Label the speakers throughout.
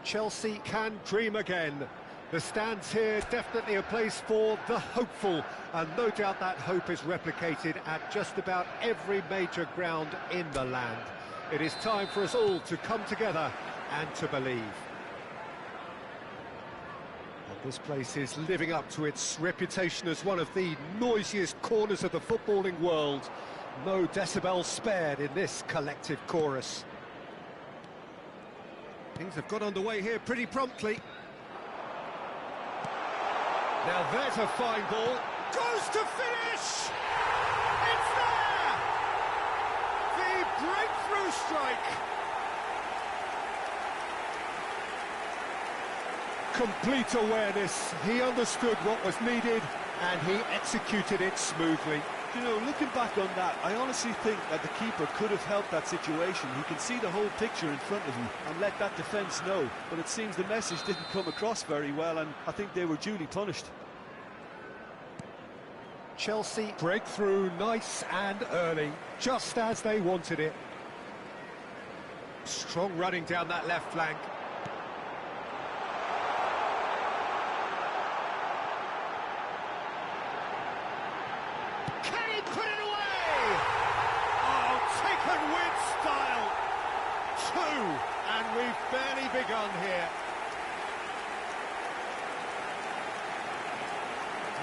Speaker 1: Chelsea can dream again. The stands here definitely a place for the hopeful, and no doubt that hope is replicated at just about every major ground in the land. It is time for us all to come together and to believe. And this place is living up to its reputation as one of the noisiest corners of the footballing world. No decibels spared in this collective chorus. Things have got underway here pretty promptly. Now there's a fine ball. Goes to finish! It's there! The breakthrough strike! Complete awareness. He understood what was needed and he executed it smoothly.
Speaker 2: You know, looking back on that, I honestly think that the keeper could have helped that situation. He can see the whole picture in front of him and let that defence know. But it seems the message didn't come across very well, and I think they were duly punished.
Speaker 1: Chelsea breakthrough nice and early, just as they wanted it. Strong running down that left flank. And we've barely begun here.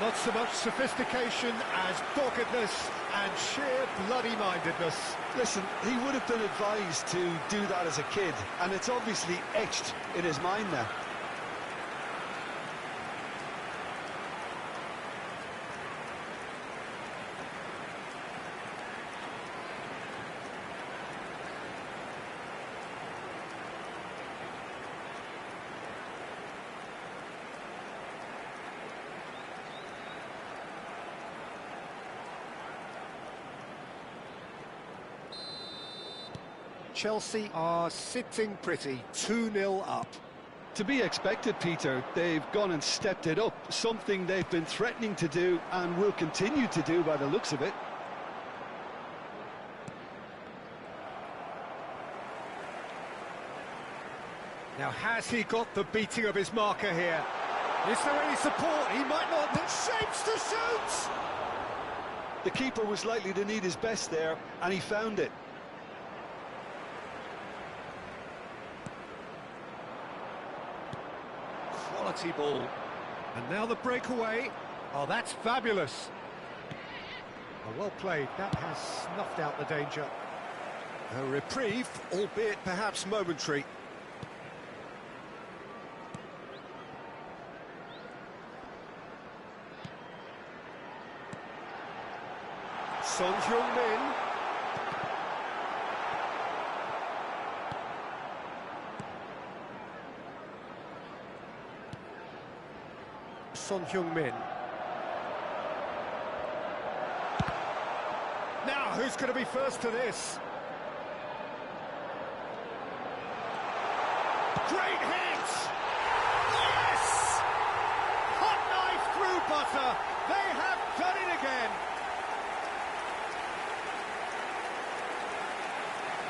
Speaker 1: Not so much sophistication as doggedness and sheer bloody-mindedness.
Speaker 2: Listen, he would have been advised to do that as a kid, and it's obviously etched in his mind now.
Speaker 1: Chelsea are sitting pretty, 2-0 up.
Speaker 2: To be expected, Peter. They've gone and stepped it up, something they've been threatening to do and will continue to do by the looks of it.
Speaker 1: Now, has he got the beating of his marker here? Is there any support? He might not. Shapes to shoot!
Speaker 2: The keeper was likely to need his best there, and he found it.
Speaker 1: Quality ball. And now the breakaway. Oh, that's fabulous. Oh, well played. That has snuffed out the danger. A reprieve, albeit perhaps momentary. Son Heung-min. Son Heung-min. Now, who's going to be first to this? Great hit! Yes! Hot knife through butter. They have done it again.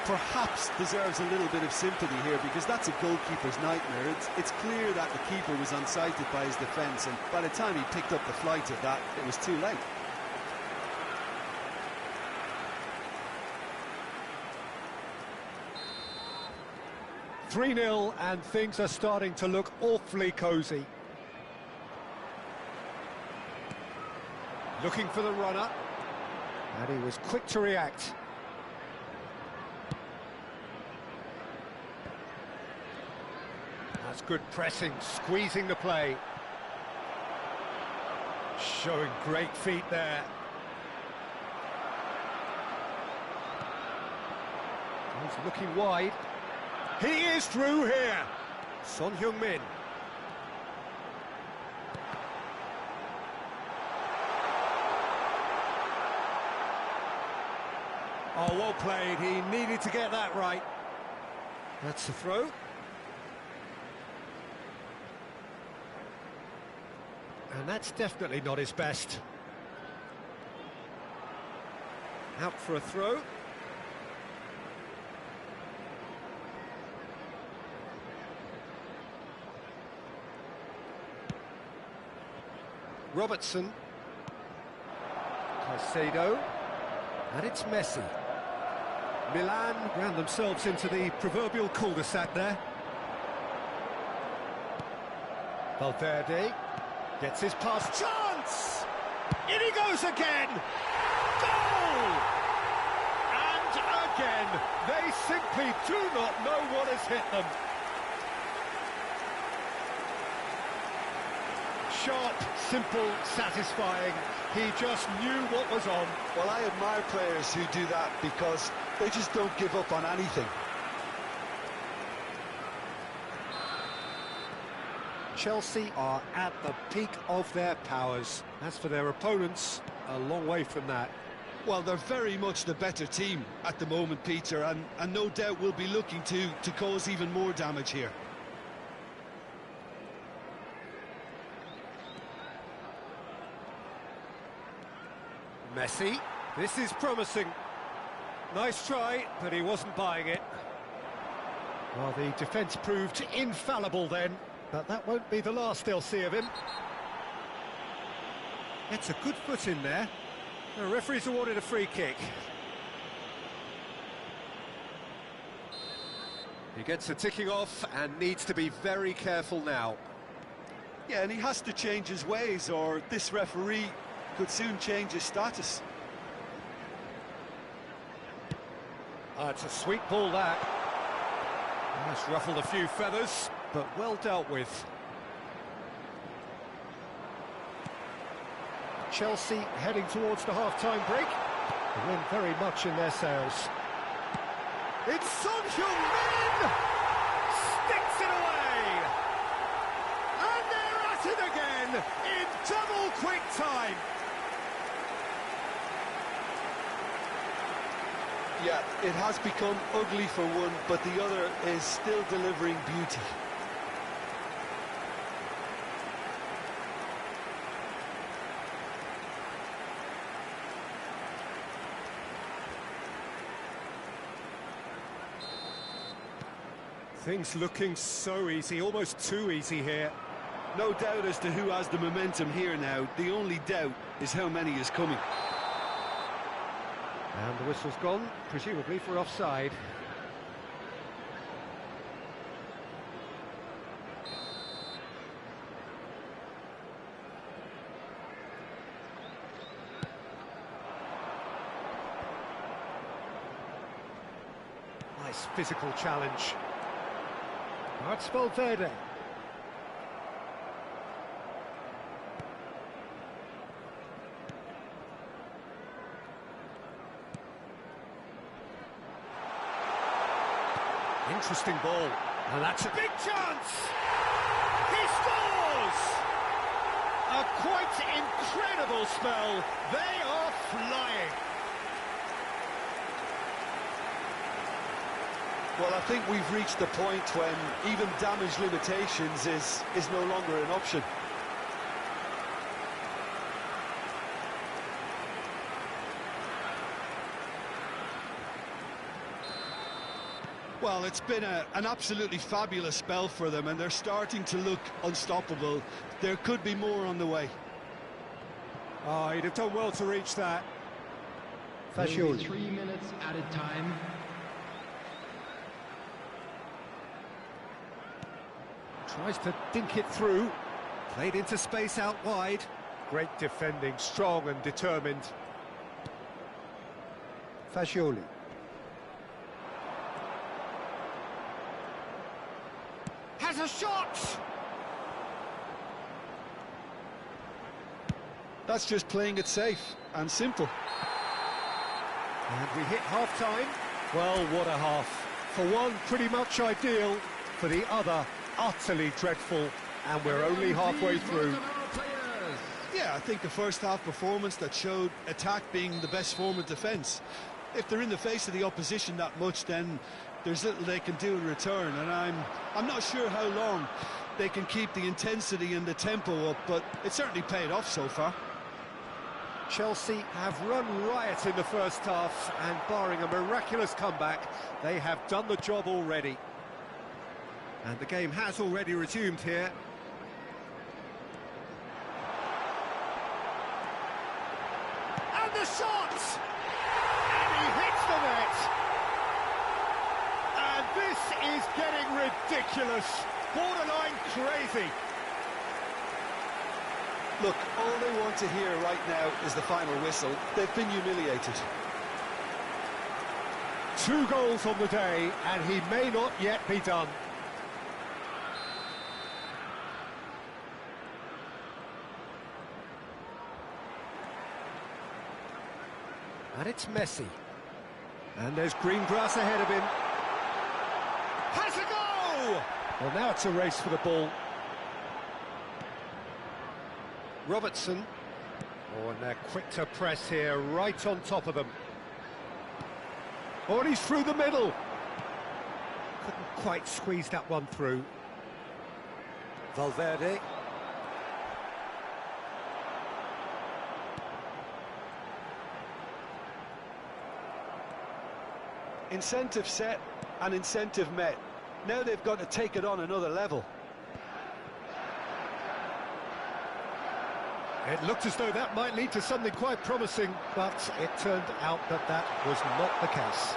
Speaker 2: Perhaps deserves a little bit of sympathy here, because that's a goalkeeper's nightmare. It's clear that the keeper was unsighted by his defence, and by the time he picked up the flight of that, it was too late.
Speaker 1: (3-0) and things are starting to look awfully cosy. Looking for the runner, and he was quick to react. That's good pressing, squeezing the play. Showing great feet there. He's looking wide. He is through here. Son Heung-min. Oh, well played. He needed to get that right. That's the throw. And that's definitely not his best. Out for a throw. Robertson. Caicedo. And it's Messi. Milan ran themselves into the proverbial cul-de-sac there. Valverde gets his pass. Chance! In he goes again! Goal! And again, they simply do not know what has hit them. Sharp, simple, satisfying. He just knew what was on.
Speaker 2: Well, I admire players who do that because they just don't give up on anything.
Speaker 1: Chelsea are at the peak of their powers. As for their opponents, a long way from that.
Speaker 2: Well, they're very much the better team at the moment, Peter, and no doubt will be looking to cause even more damage here.
Speaker 1: Messi, this is promising. Nice try, but he wasn't buying it. Well, the defence proved infallible then, but that won't be the last they'll see of him. It's a good foot in there. The referee's awarded a free kick. He gets the ticking off and needs to be very careful now.
Speaker 2: Yeah, and he has to change his ways, or this referee could soon change his status.
Speaker 1: It's a sweet ball, that. That's ruffled a few feathers, but well dealt with. Chelsea heading towards the half-time break. The wind very much in their sails. It's Son Heung-min! Sticks it away! And they're at it again in double quick time.
Speaker 2: Yeah, it has become ugly for one, but the other is still delivering beauty.
Speaker 1: Things looking so easy, almost too easy here.
Speaker 2: No doubt as to who has the momentum here now. The only doubt is how many is coming.
Speaker 1: And the whistle's gone, presumably for offside. Nice physical challenge. That's Valverde. Interesting ball, and that's a big chance! He scores! A quite incredible spell. They are flying.
Speaker 2: Well, I think we've reached the point when even damage limitations is no longer an option. Well, it's been an absolutely fabulous spell for them, and they're starting to look unstoppable. There could be more on the way.
Speaker 1: Oh, he'd have done well to reach that.
Speaker 3: Fashion. 3 minutes added time.
Speaker 1: Tries to dink it through. Played into space out wide. Great defending, strong and determined. Fascioli. Has a shot!
Speaker 2: That's just playing it safe and simple.
Speaker 1: And we hit half-time. Well, what a half. For one, pretty much ideal. For the other, utterly dreadful. And we're only halfway through.
Speaker 2: Yeah, I think the first half performance that showed attack being the best form of defence. If they're in the face of the opposition that much, then there's little they can do in return, and I'm not sure how long they can keep the intensity and the tempo up, but it certainly paid off so far.
Speaker 1: Chelsea have run riot in the first half, and barring a miraculous comeback, they have done the job already. And the game has already resumed here. shot! And he hits the net! And this is getting ridiculous, borderline crazy.
Speaker 2: Look, all they want to hear right now is the final whistle. They've been humiliated.
Speaker 1: 2 goals on the day, and he may not yet be done. And it's Messi. And there's green grass ahead of him. Has a go! Well, now it's a race for the ball. Robertson. Oh, and they're quick to press here, right on top of them. Oh, and he's through the middle. Couldn't quite squeeze that one through. Valverde.
Speaker 2: Incentive set and incentive met. Now they've got to take it on another level.
Speaker 1: It looked as though that might lead to something quite promising, but it turned out that that was not the case.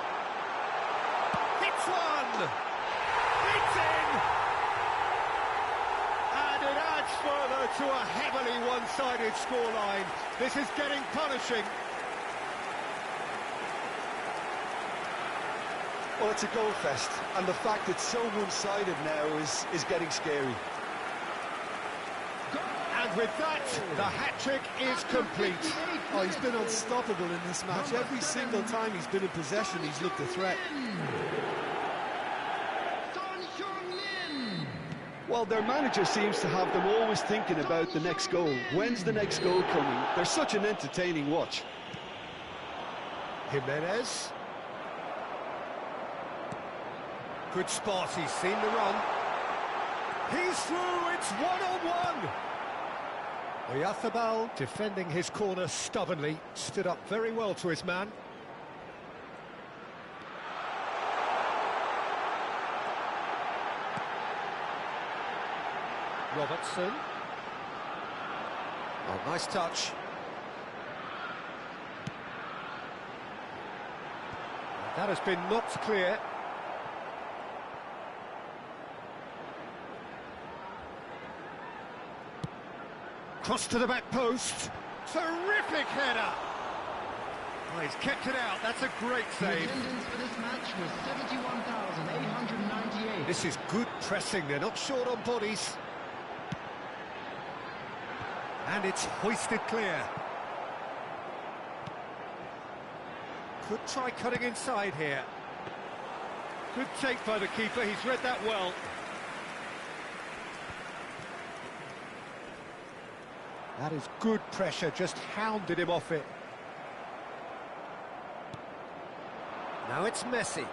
Speaker 1: Hits one! It's in! And it adds further to a heavily one-sided scoreline. This is getting punishing.
Speaker 2: Well, it's a goal fest, and the fact it's so one-sided now is getting scary.
Speaker 1: And with that, the hat-trick is complete.
Speaker 2: Oh, he's been unstoppable in this match. Every single time he's been in possession, he's looked a threat. Well, their manager seems to have them always thinking about the next goal. When's the next goal coming? They're such an entertaining watch.
Speaker 1: Jimenez. Good spot, he's seen the run. He's through, it's one-on-one! Oyarzabal, defending his corner stubbornly, stood up very well to his man. Robertson. Oh, nice touch. That has been knocked clear. Cross to the back post. Terrific header. Oh, he's kept it out. That's a great save.
Speaker 3: The attendance for this match was 71,898.
Speaker 1: This is good pressing. They're not short on bodies. And it's hoisted clear. Could try cutting inside here. Good take by the keeper. He's read that well. That is good pressure, just hounded him off it. Now it's Messi.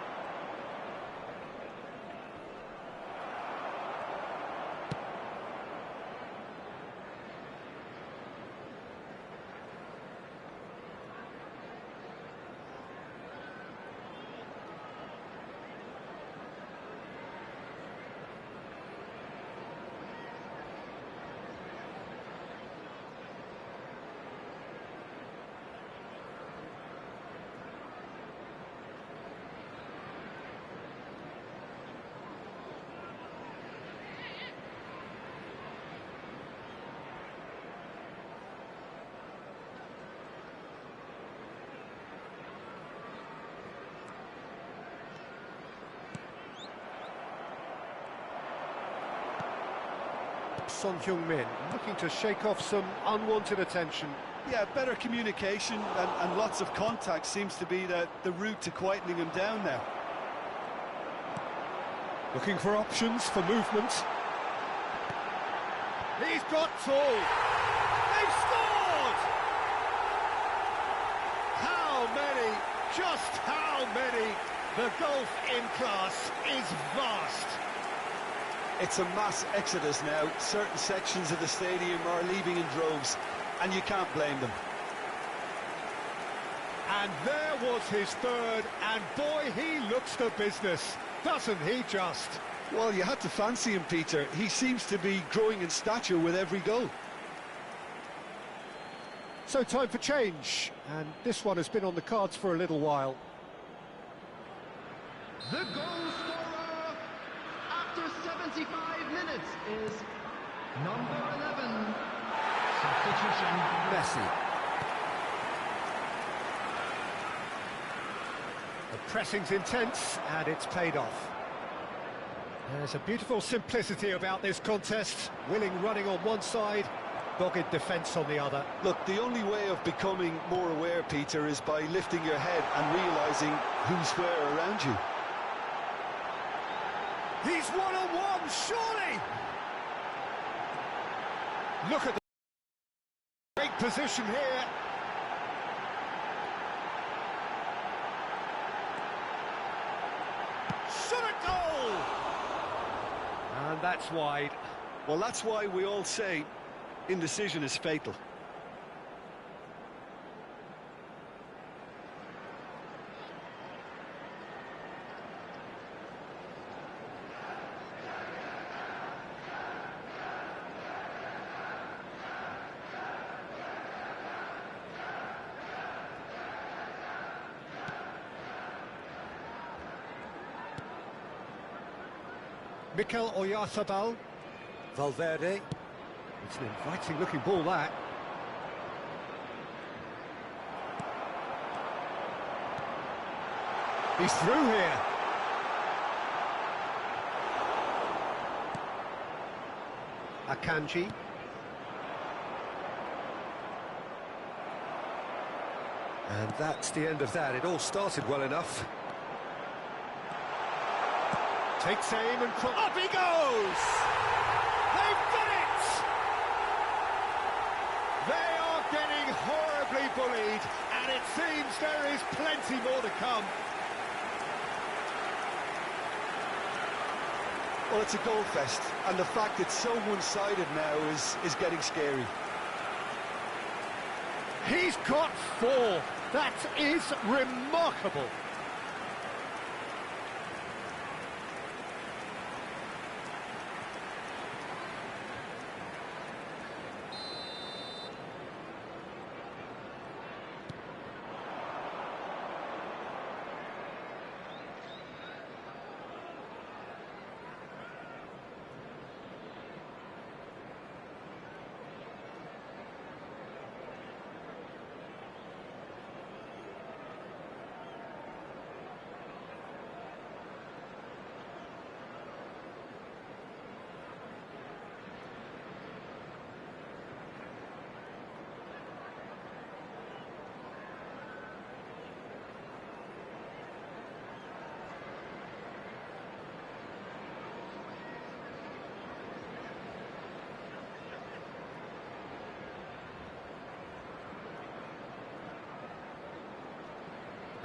Speaker 1: Son Heung-min looking to shake off some unwanted attention.
Speaker 2: Yeah, better communication and lots of contact seems to be the route to quietening him down now.
Speaker 1: Looking for options for movement. He's got tall. They've scored! How many? Just how many? The gulf in class is vast.
Speaker 2: It's a mass exodus now. Certain sections of the stadium are leaving in droves, and you can't blame them.
Speaker 1: And there was his third, and boy, he looks the business, doesn't he just?
Speaker 2: Well, you had to fancy him, Peter. He seems to be growing in stature with every goal.
Speaker 1: So time for change, and this one has been on the cards for a little while.
Speaker 3: The goal scorer after 75 minutes is number 11. Substitution.
Speaker 1: Messi. The pressing's intense, and it's paid off. There's a beautiful simplicity about this contest. Willing running on one side, dogged defence on the other.
Speaker 2: Look, the only way of becoming more aware, Peter, is by lifting your head and realising who's where around you.
Speaker 1: He's one-on-one, surely! Look at the great position here. Shot at goal! And that's wide.
Speaker 2: Well, that's why we all say indecision is fatal.
Speaker 1: Mikel Oyarzabal. Valverde. It's an inviting-looking ball, that. He's through here. Akanji. And that's the end of that. It all started well enough. Takes aim and up he goes! They've done it! They are getting horribly bullied, and it seems there is plenty more to come.
Speaker 2: Well, it's a goal fest, and the fact it's so one-sided now is getting scary.
Speaker 1: He's got 4. That is remarkable.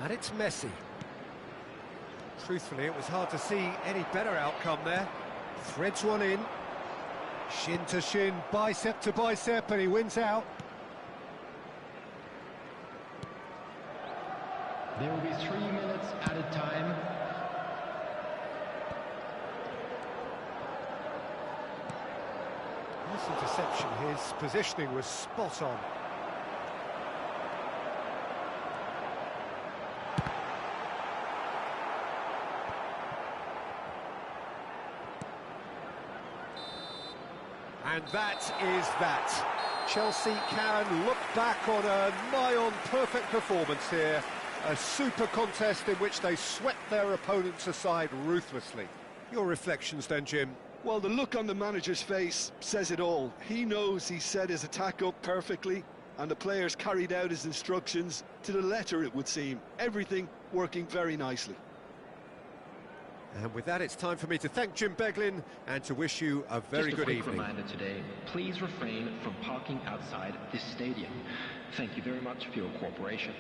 Speaker 1: And it's Messi. Truthfully, it was hard to see any better outcome there. Threads one in. Shin to shin, bicep to bicep, and he wins out.
Speaker 3: There will be 3 minutes added time.
Speaker 1: Nice interception. His positioning was spot on. And that is that. Chelsea can look back on a nigh-on perfect performance here. A super contest in which they swept their opponents aside ruthlessly. Your reflections then, Jim?
Speaker 2: Well, the look on the manager's face says it all. He knows he set his attack up perfectly, and the players carried out his instructions to the letter, it would seem. Everything working very nicely.
Speaker 1: And with that, it's time for me to thank Jim Beglin and to wish you a very good evening.
Speaker 3: Just a quick reminder today, please refrain from parking outside this stadium. Thank you very much for your cooperation.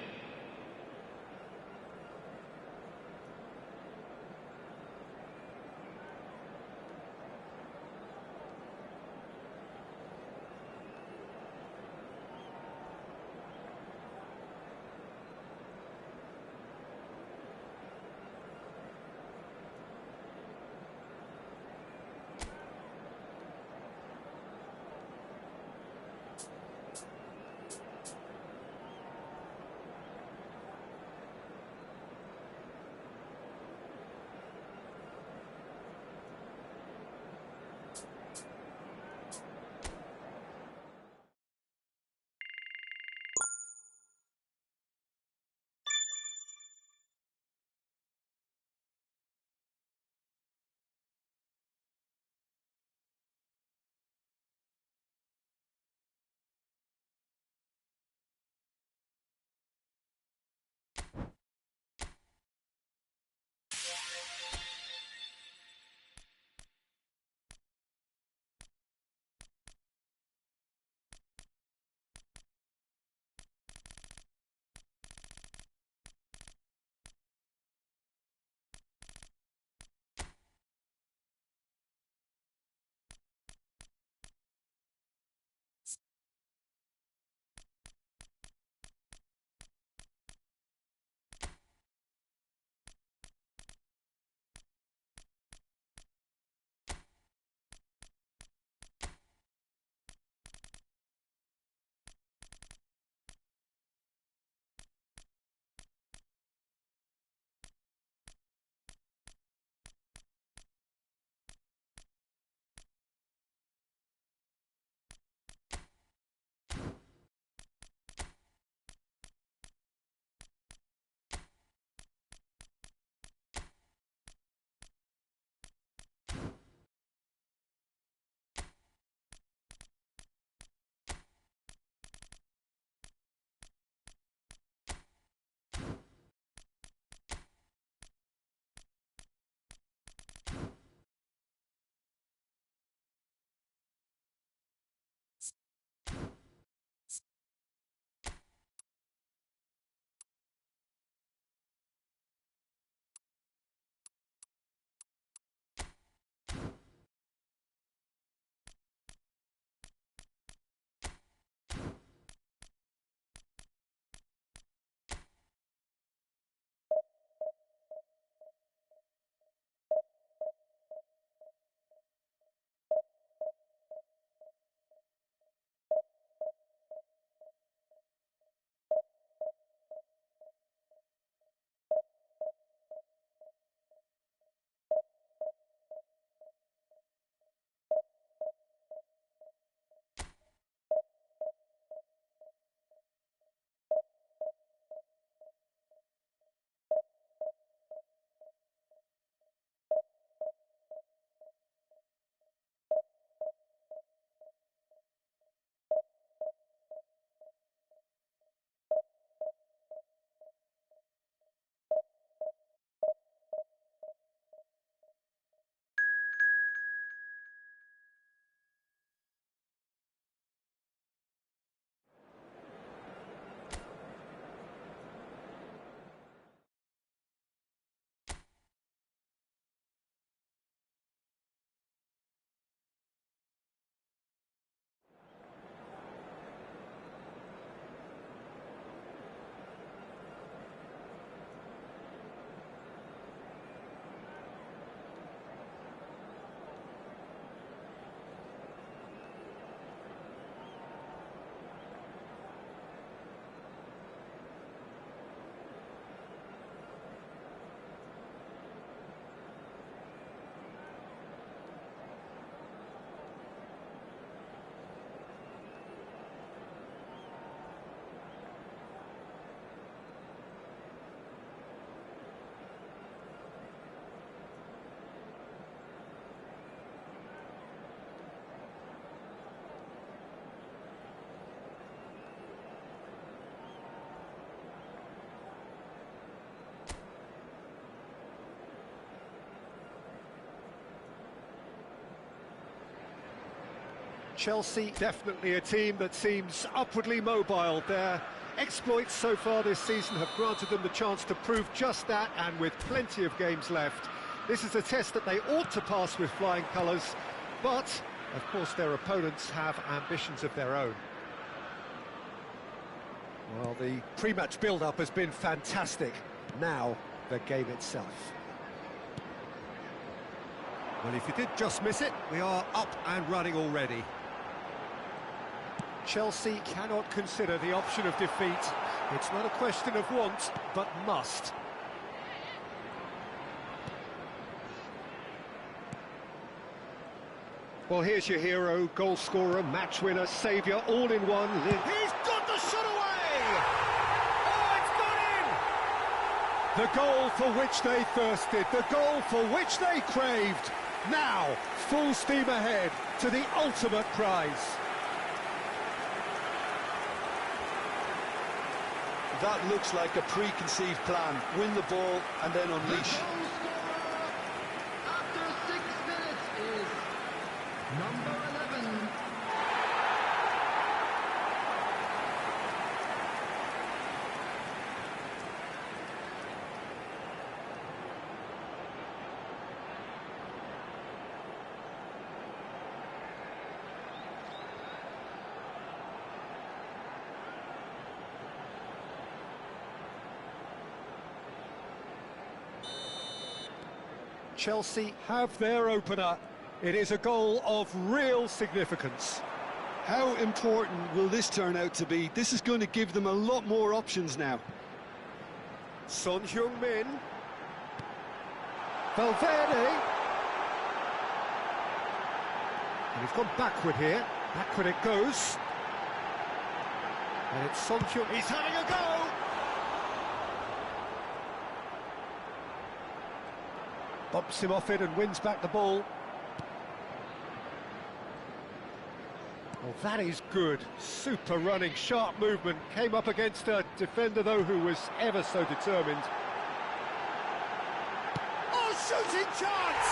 Speaker 1: Chelsea, definitely a team that seems upwardly mobile. Their exploits so far this season have granted them the chance to prove just that, and with plenty of games left. This is a test that they ought to pass with flying colours, but, of course, their opponents have ambitions of their own. Well, the pre-match build-up has been fantastic. Now, the game itself. Well, if you did just miss it, we are up and running already. Chelsea cannot consider the option of defeat. It's not a question of want, but must. Well, here's your hero, goal scorer, match winner, saviour, all in one. He's got the shot away! Oh, it's gone in! The goal for which they thirsted, the goal for which they craved. Now, full steam ahead to the ultimate prize.
Speaker 2: That looks like a preconceived plan. Win the ball and then unleash.
Speaker 4: After 6 minutes is number 11.
Speaker 1: Chelsea have their opener. It is a goal of real significance.
Speaker 2: How important will this turn out to be? This is going to give them a lot more options now.
Speaker 1: Son Heung-min. Valverde. And he's gone backward here. Backward it goes. And it's Son Heung. He's having a go! Bumps him off it and wins back the ball. Well, that is good. Super running, sharp movement. Came up against a defender, though, who was ever so determined. Oh, shooting chance!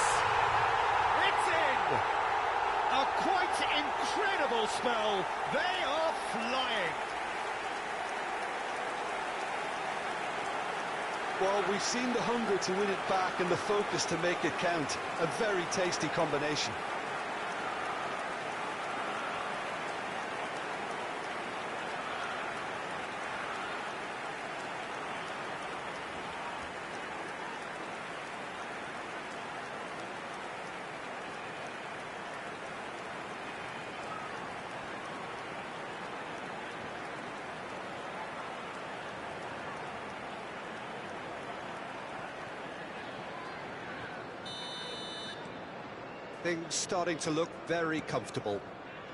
Speaker 1: It's in! A quite incredible spell. They are flying.
Speaker 2: Well, we've seen the hunger to win it back and the focus to make it count. A very tasty combination.
Speaker 1: Things starting to look very comfortable.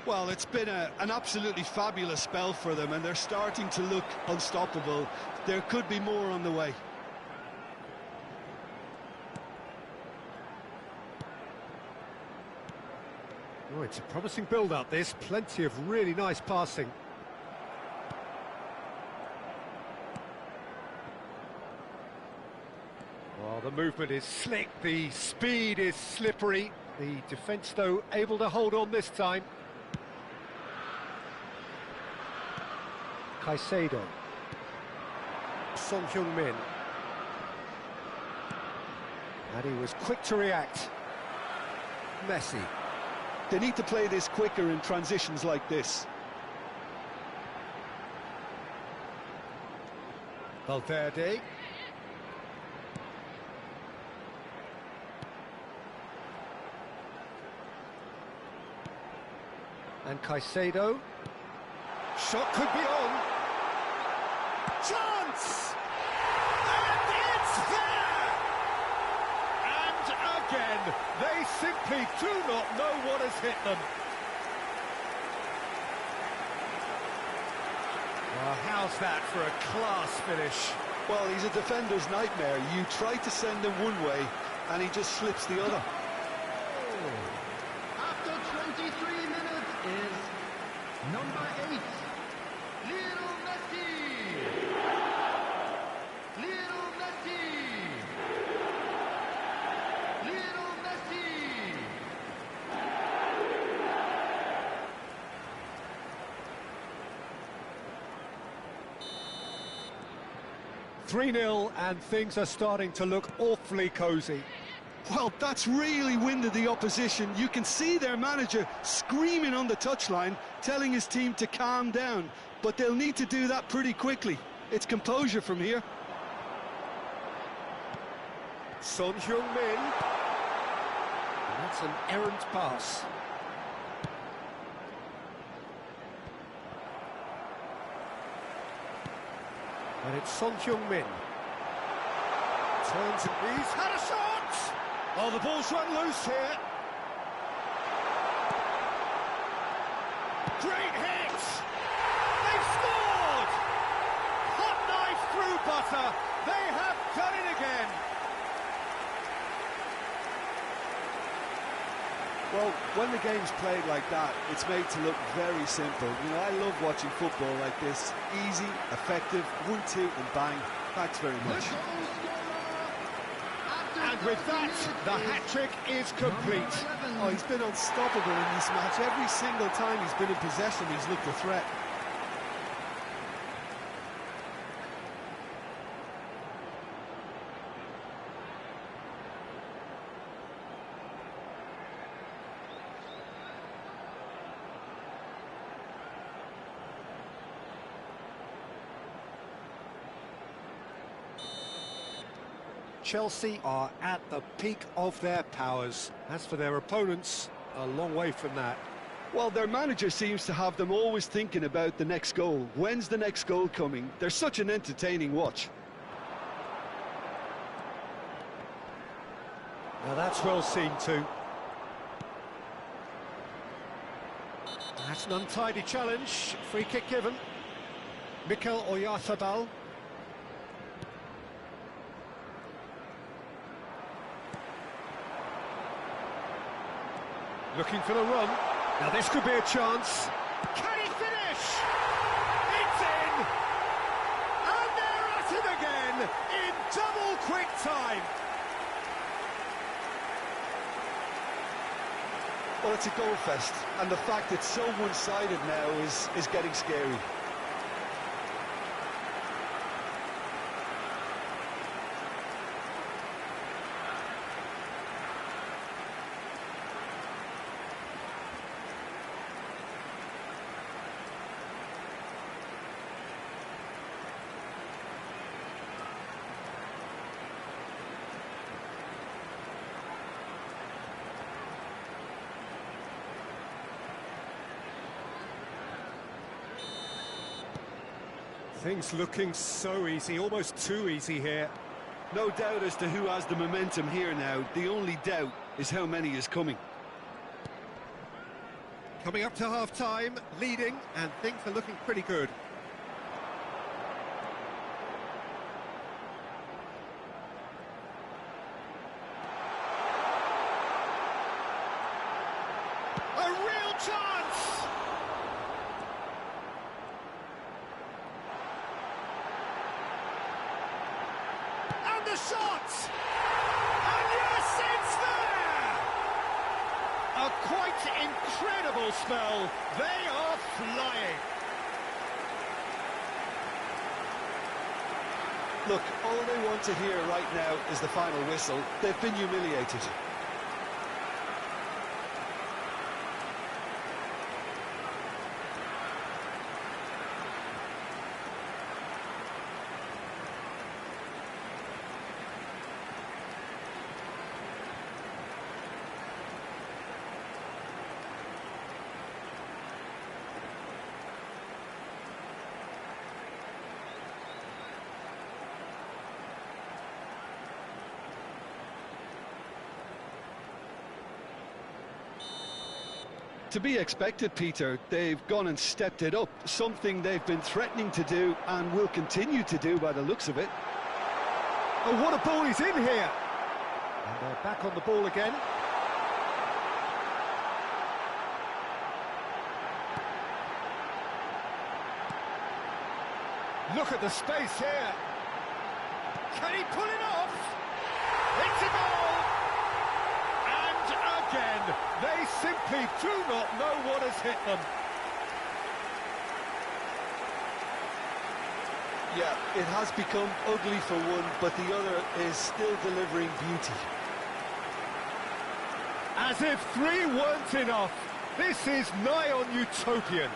Speaker 2: Well, it's been an absolutely fabulous spell for them, and they're starting to look unstoppable. There could be more on the way.
Speaker 1: Oh, it's a promising build-up, this. Plenty of really nice passing. Well, the movement is slick, the speed is slippery. The defence, though, able to hold on this time. Caicedo. Son Heung-min. And he was quick to react. Messi.
Speaker 2: They need to play this quicker in transitions like this.
Speaker 1: Valverde. And Caicedo. Shot could be on. Chance! And it's there! And again, they simply do not know what has hit them. Well, how's that for a class finish?
Speaker 2: Well, he's a defender's nightmare. You try to send him one way, and he just slips the other.
Speaker 4: After 23 minutes is number 8, Lionel Messi. Lionel Messi. Lionel Messi.
Speaker 1: 3-0, and things are starting to look awfully cosy.
Speaker 2: Well, that's really winded the opposition. You can see their manager screaming on the touchline, telling his team to calm down. But they'll need to do that pretty quickly. It's composure from here.
Speaker 1: Son Heung-min. And that's an errant pass. And it's Son Heung-min. Turns and he's had a shot! Oh, the ball's run loose here. Great hit! They've scored! Hot knife through butter. They have done it again.
Speaker 2: Well, when the game's played like that, it's made to look very simple. You know, I love watching football like this. Easy, effective, 1-2 and bang. Thanks very much.
Speaker 1: And with that, the hat-trick is complete.
Speaker 2: Oh, he's been unstoppable in this match. Every single time he's been in possession, he's looked a threat.
Speaker 1: Chelsea are at the peak of their powers. As for their opponents, a long way from that.
Speaker 2: Well, their manager seems to have them always thinking about the next goal. When's the next goal coming? They're such an entertaining watch.
Speaker 1: Now that's well seen too. That's an untidy challenge. Free kick given. Mikel Oyarzabal. Looking for the run. Now this could be a chance. Can he finish? It's in! And they're at it again in double quick time.
Speaker 2: Well, it's a goal fest, and the fact it's so one-sided now is getting scary.
Speaker 1: Things looking so easy, almost too easy here.
Speaker 2: No doubt as to who has the momentum here now. The only doubt is how many is coming.
Speaker 1: Coming up to half-time, leading, and things are looking pretty good. A real chance! And the shot! And yes, it's there! A quite incredible spell. They are flying.
Speaker 2: Look, all they want to hear right now is the final whistle. They've been humiliated. To be expected, Peter. They've gone and stepped it up, something they've been threatening to do and will continue to do by the looks of it.
Speaker 1: Oh, what a ball he's in here! And they're back on the ball again. Look at the space here. Can he pull it off? It's a goal! And again, they simply do not know what has hit them.
Speaker 2: Yeah, it has become ugly for one, but the other is still delivering beauty.
Speaker 1: As if 3 weren't enough, this is nigh on utopian.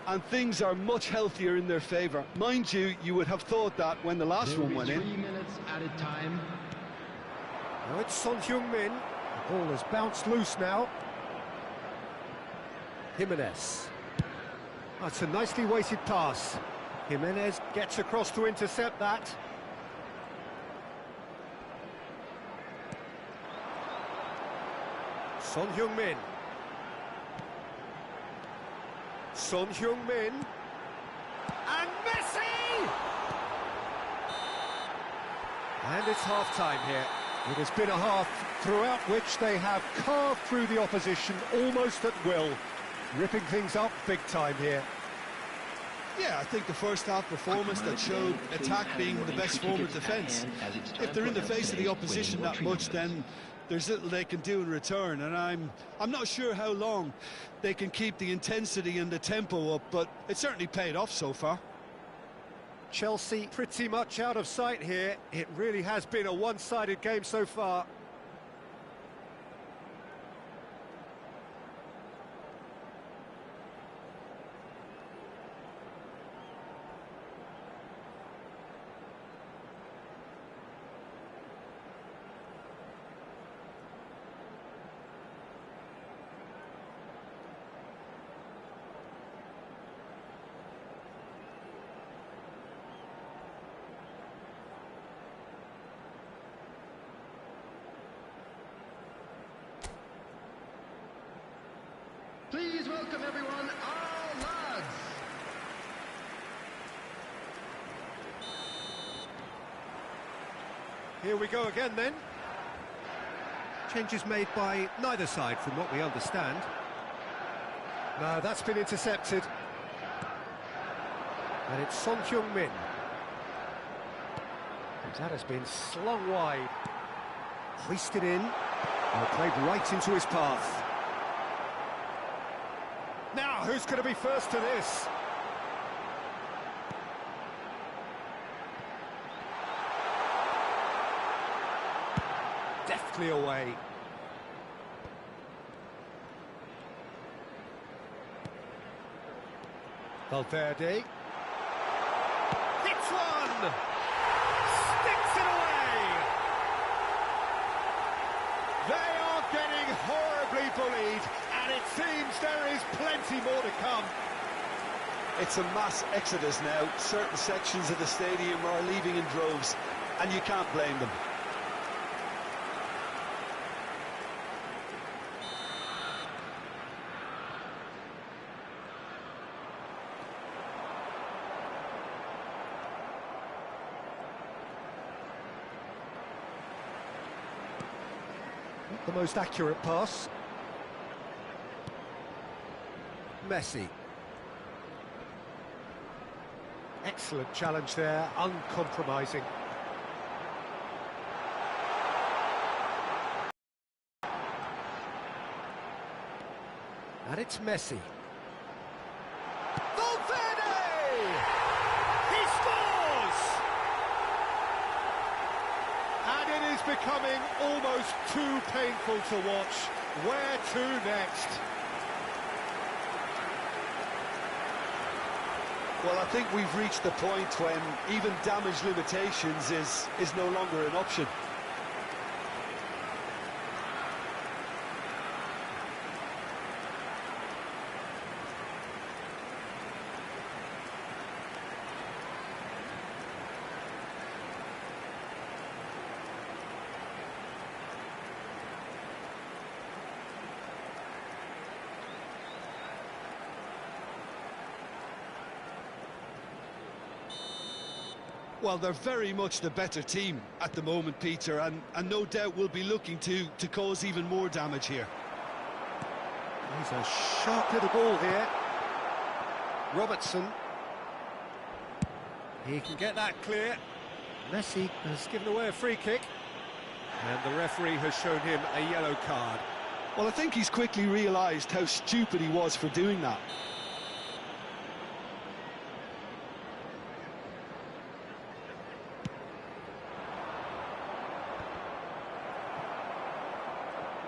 Speaker 2: And things are much healthier in their favour. Mind you, you would have thought that when the last one went in.
Speaker 4: 3 minutes added time.
Speaker 1: Now it's Son Heung-min. The ball has bounced loose now. Jimenez. That's a nicely weighted pass. Jimenez gets across to intercept that. Son Heung-min. Son Heung-min. And Messi! And it's half-time here. It has been a half throughout which they have carved through the opposition almost at will, ripping things up big time here.
Speaker 2: Yeah, I think the first half performance that showed attack being the best form of defence. If they're in the face of the opposition that much, then there's little they can do in return, and I'm not sure how long they can keep the intensity and the tempo up, but it certainly paid off so far.
Speaker 1: Chelsea pretty much out of sight here. It really has been a one-sided game so far.
Speaker 4: Please welcome everyone, our lads.
Speaker 1: Here we go again then. Changes made by neither side from what we understand. No, that's been intercepted. And it's Son Heung-min. And that has been slung wide. Hoisted in. And played right into his path. Now, who's going to be first to this? Deftly away. Valverde. Hits one! Sticks it away! They are getting horribly bullied, and it seems there is plenty more to come.
Speaker 2: It's a mass exodus now. Certain sections of the stadium are leaving in droves, and you can't blame them.
Speaker 1: Not the most accurate pass. Messi. Excellent challenge there, uncompromising. And it's Messi. Valverde! He scores! And it is becoming almost too painful to watch. Where to next?
Speaker 2: Well, I think we've reached the point when even damage limitations is no longer an option. Well, they're very much the better team at the moment, Peter, and no doubt will be looking to cause even more damage here.
Speaker 1: He's a sharp little ball here. Robertson. He can get that clear. Messi has given away a free kick. And the referee has shown him a yellow card.
Speaker 2: Well, I think he's quickly realised how stupid he was for doing that.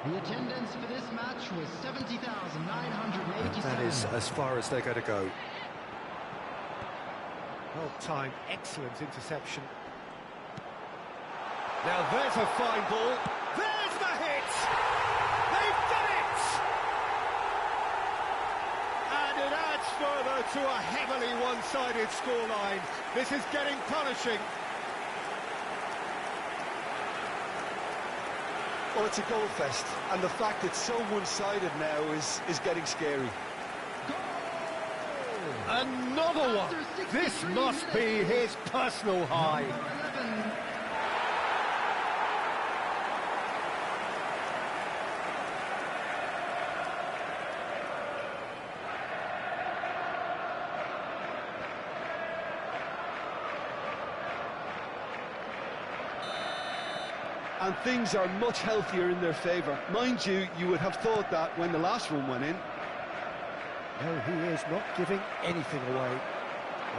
Speaker 4: The attendance for this match was 70,987.
Speaker 1: That is as far as they're going to go. Well timed, excellent interception. Now there's a fine ball. There's the hit! They've done it! And it adds further to a heavily one-sided scoreline. This is getting punishing.
Speaker 2: Well, it's a goal fest, and the fact it's so one-sided now is getting scary.
Speaker 1: Another one! This must be his personal high.
Speaker 2: And things are much healthier in their favour. Mind you, you would have thought that when the last one went in.
Speaker 1: No, he is not giving anything away.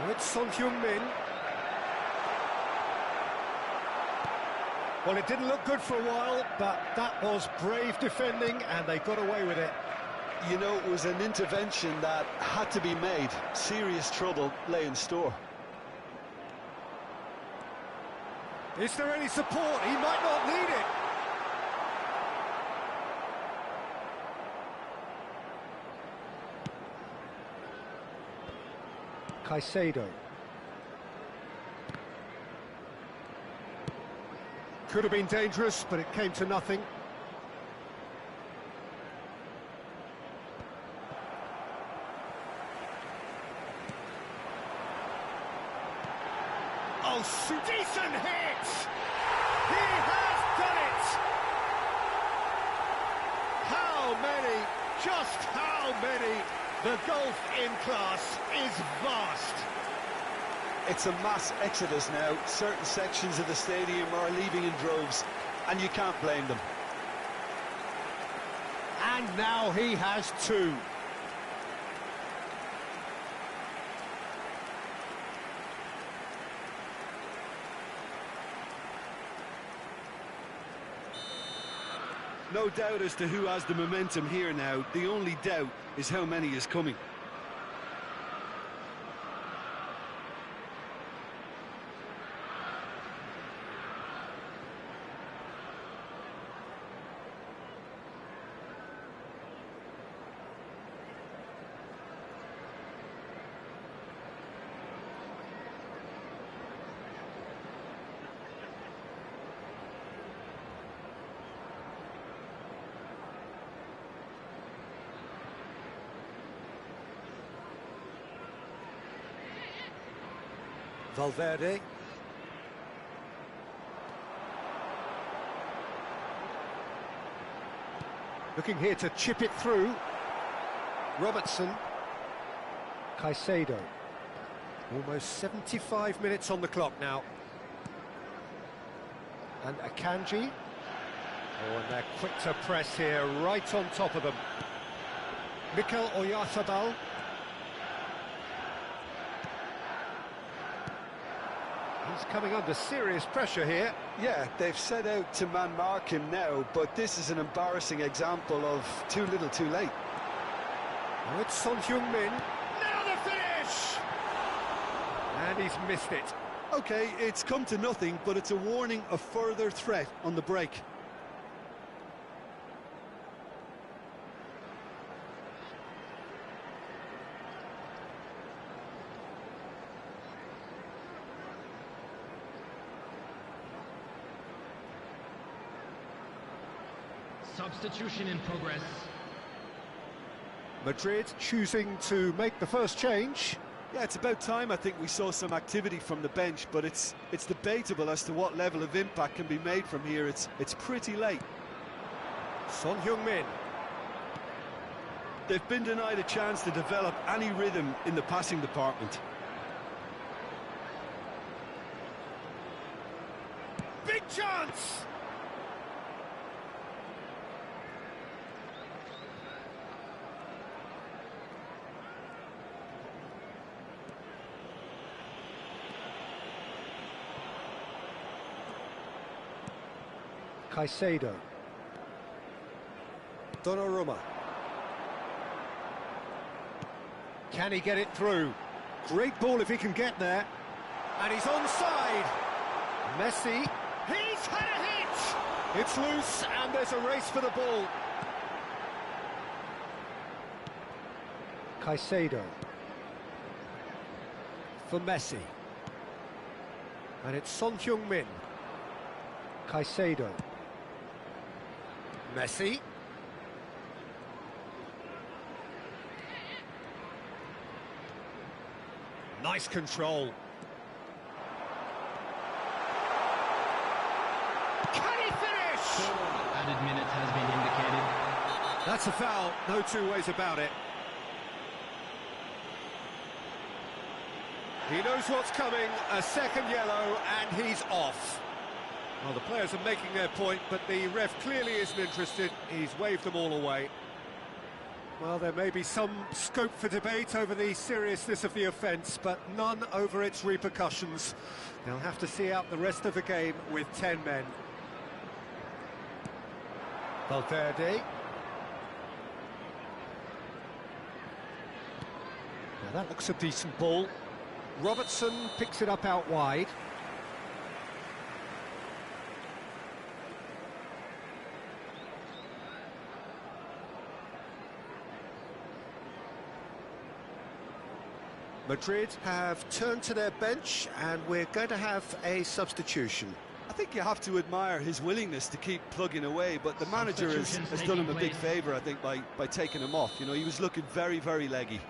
Speaker 1: Oh, it's Son Heung-min. Well, it didn't look good for a while, but that was brave defending, and they got away with it.
Speaker 2: You know, it was an intervention that had to be made. Serious trouble lay in store.
Speaker 1: Is there any support? He might not need it. Caicedo. Could have been dangerous, but it came to nothing. Oh, decent hit! He has done it! How many? Just how many? The gulf in class is vast.
Speaker 2: It's a mass exodus now. Certain sections of the stadium are leaving in droves, and you can't blame them.
Speaker 1: And now he has two.
Speaker 2: No doubt as to who has the momentum here now. The only doubt is how many is coming.
Speaker 1: Valverde. Looking here to chip it through. Robertson. Caicedo. Almost 75 minutes on the clock now. And Akanji. Oh, and they're quick to press here, right on top of them. Mikel Oyarzabal. He's coming under serious pressure here.
Speaker 2: Yeah, they've set out to man-mark him now, but this is an embarrassing example of too little too late.
Speaker 1: Oh, it's Son Heung-min. Now the finish! And he's missed it.
Speaker 2: OK, it's come to nothing, but it's a warning of further threat on the break.
Speaker 4: Substitution in progress.
Speaker 1: Madrid choosing to make the first change.
Speaker 2: Yeah, it's about time I think we saw some activity from the bench, but it's debatable as to what level of impact can be made from here. It's pretty late.
Speaker 1: Son Heung-min.
Speaker 2: They've been denied a chance to develop any rhythm in the passing department.
Speaker 1: Big chance! Caicedo. Donnarumma. Can he get it through? Great ball if he can get there. And he's onside. Messi. He's had a hit! It's loose and there's a race for the ball. Caicedo. For Messi. And it's Son Heung-min. Caicedo. Messi. Nice control. Can he finish?
Speaker 3: Added minutes has been indicated.
Speaker 1: That's a foul, no two ways about it. He knows what's coming, a second yellow, and he's off. Well, the players are making their point, but the ref clearly isn't interested. He's waved them all away. Well, there may be some scope for debate over the seriousness of the offence, but none over its repercussions. They'll have to see out the rest of the game with 10 men. Valverde. Now that looks a decent ball. Robertson picks it up out wide. Madrid have turned to their bench and we're going to have a substitution.
Speaker 2: I think you have to admire his willingness to keep plugging away, but the manager has done him a big favour, I think, by taking him off. You know, he was looking very, very leggy.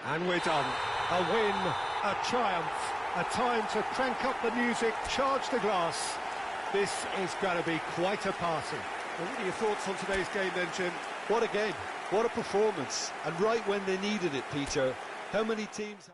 Speaker 1: And we're done. A win, a triumph, a time to crank up the music, charge the glass. This is going to be quite a party. Well, what are your thoughts on today's game then, Jim?
Speaker 2: What a game, what a performance, and right when they needed it, Peter. How many teams...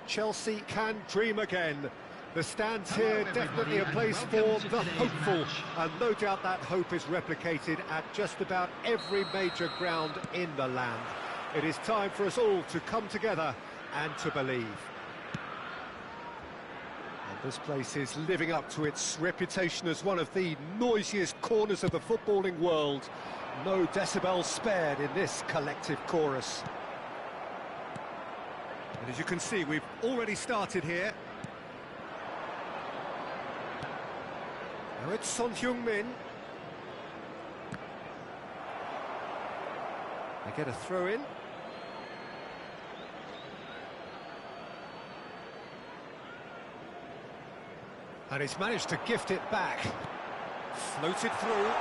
Speaker 1: Chelsea can dream again. The stands here definitely a place for the hopeful, and no doubt that hope is replicated at just about every major ground in the land. It is time for us all to come together and to believe. And this place is living up to its reputation as one of the noisiest corners of the footballing world. No decibels spared in this collective chorus. And as you can see, we've already started here. Now it's Son Heung-min. They get a throw in. And he's managed to gift it back. Floated through.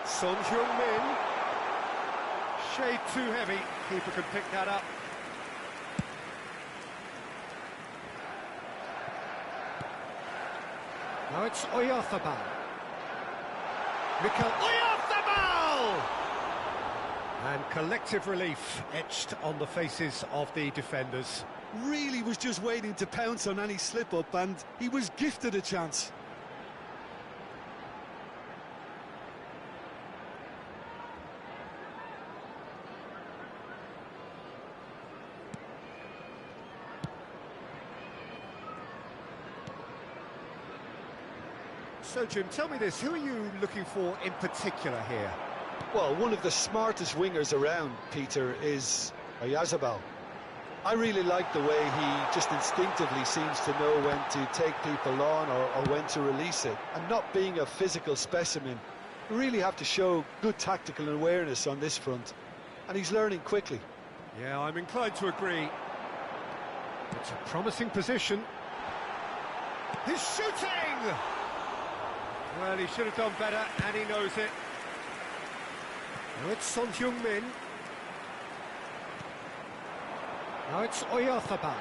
Speaker 1: Son Heung-min. Shade too heavy. Keeper can pick that up. Now it's Oyarzabal. Mikel Oyarzabal! And collective relief etched on the faces of the defenders.
Speaker 2: Really was just waiting to pounce on any slip-up, and he was gifted a chance.
Speaker 1: So, Jim, tell me this, who are you looking for in particular here?
Speaker 2: Well, one of the smartest wingers around, Peter, is Oyarzabal. I really like the way he just instinctively seems to know when to take people on or when to release it. And not being a physical specimen, you really have to show good tactical awareness on this front. And he's learning quickly.
Speaker 1: Yeah, I'm inclined to agree. It's a promising position. He's shooting! Well, he should have done better, and he knows it. Now it's Son Heung-min. Now it's Oyarzabal.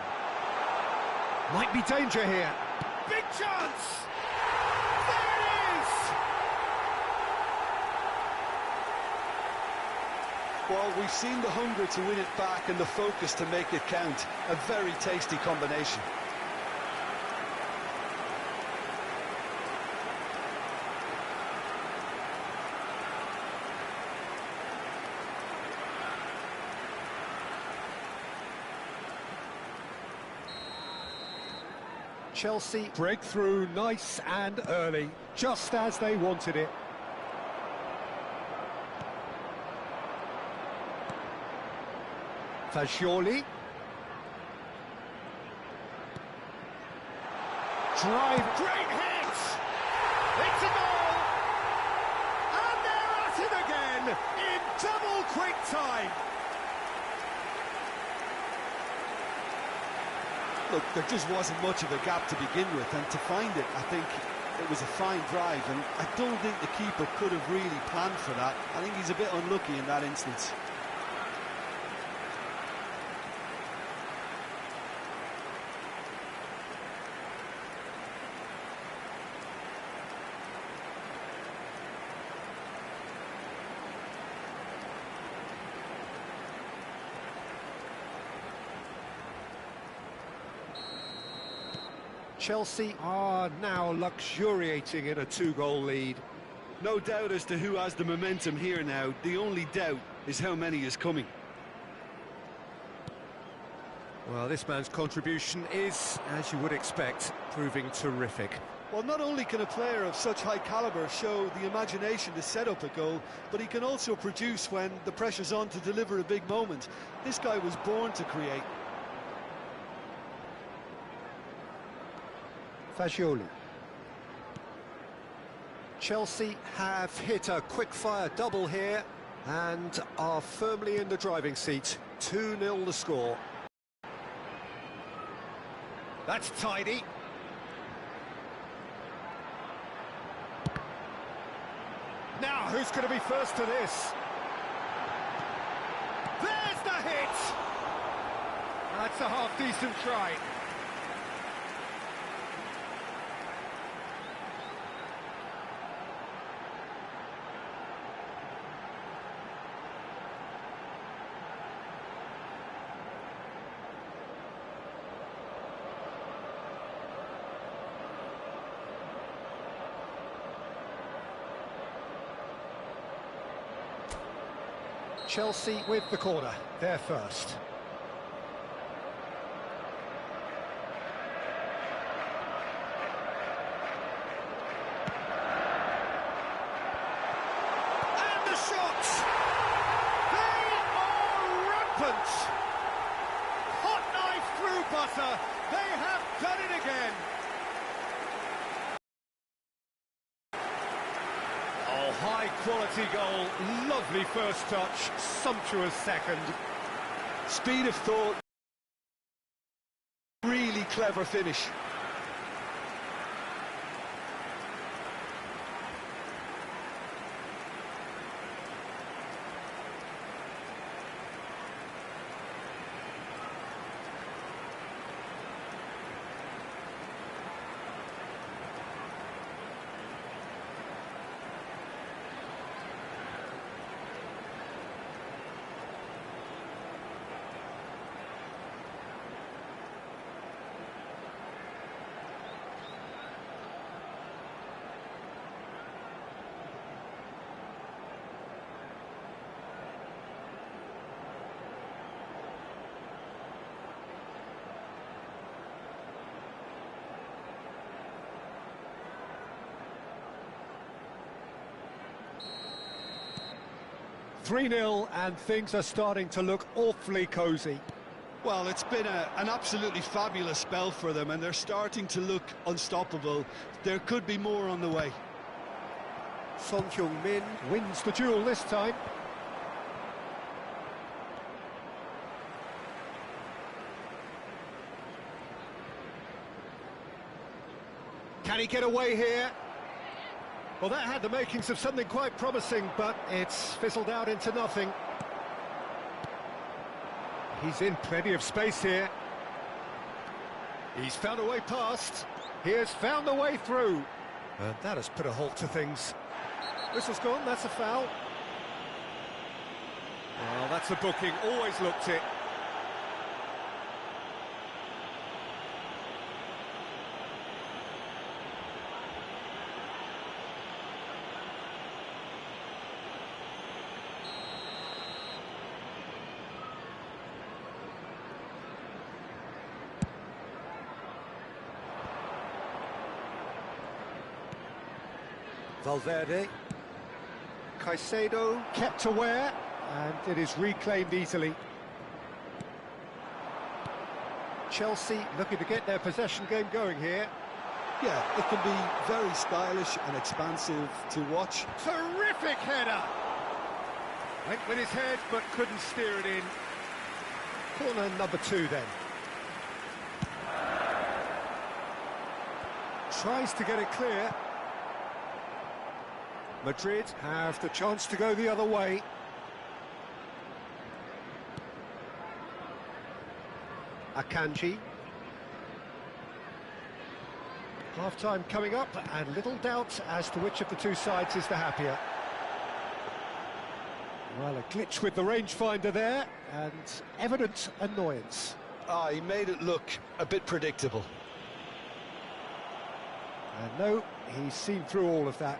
Speaker 1: Might be danger here. Big chance! There it is!
Speaker 2: Well, we've seen the hunger to win it back and the focus to make it count. A very tasty combination.
Speaker 1: Chelsea breakthrough nice and early, just as they wanted it. Fagioli. Drive, great hit! It's a goal! And they're at it again in double quick time.
Speaker 2: Look, there just wasn't much of a gap to begin with, and to find it, I think it was a fine drive, and I don't think the keeper could have really planned for that. I think he's a bit unlucky in that instance.
Speaker 1: Chelsea are now luxuriating in a two-goal lead.
Speaker 2: No doubt as to who has the momentum here now. The only doubt is how many is coming.
Speaker 1: Well, this man's contribution is, as you would expect, proving terrific.
Speaker 2: Well, not only can a player of such high calibre show the imagination to set up a goal, but he can also produce when the pressure's on to deliver a big moment. This guy was born to create.
Speaker 1: Fagioli. Chelsea have hit a quick-fire double here and are firmly in the driving seat. 2-0 the score. That's tidy. Now, who's going to be first to this? There's the hit! That's a half-decent try. Chelsea with the corner, they're first. And the shots! They are rampant! Hot knife through butter, they have done it again! Oh, high quality goal, lovely first touch, sumptuous second.
Speaker 2: Speed of thought, really clever finish.
Speaker 1: "3-0 and things are starting to look awfully cosy.
Speaker 2: Well, it's been an absolutely fabulous spell for them, and they're starting to look unstoppable. There could be more on the way.
Speaker 1: Son Heung-min wins the duel this time. Can he get away here? Well, that had the makings of something quite promising, but it's fizzled out into nothing. He's in plenty of space here. He's found a way past. He has found a way through. And that has put a halt to things. Whistle's gone, that's a foul. Well, that's a booking, always looked it. Valverde, Caicedo kept aware, and it is reclaimed easily. Chelsea looking to get their possession game going here.
Speaker 2: Yeah, it can be very stylish and expansive to watch.
Speaker 1: Terrific header! Went with his head, but couldn't steer it in. Corner number 2 then. Tries to get it clear. Madrid have the chance to go the other way. Akanji. Half-time coming up, and little doubt as to which of the two sides is the happier. Well, a glitch with the rangefinder there, and evident annoyance.
Speaker 2: He made it look a bit predictable.
Speaker 1: And no, he's seen through all of that.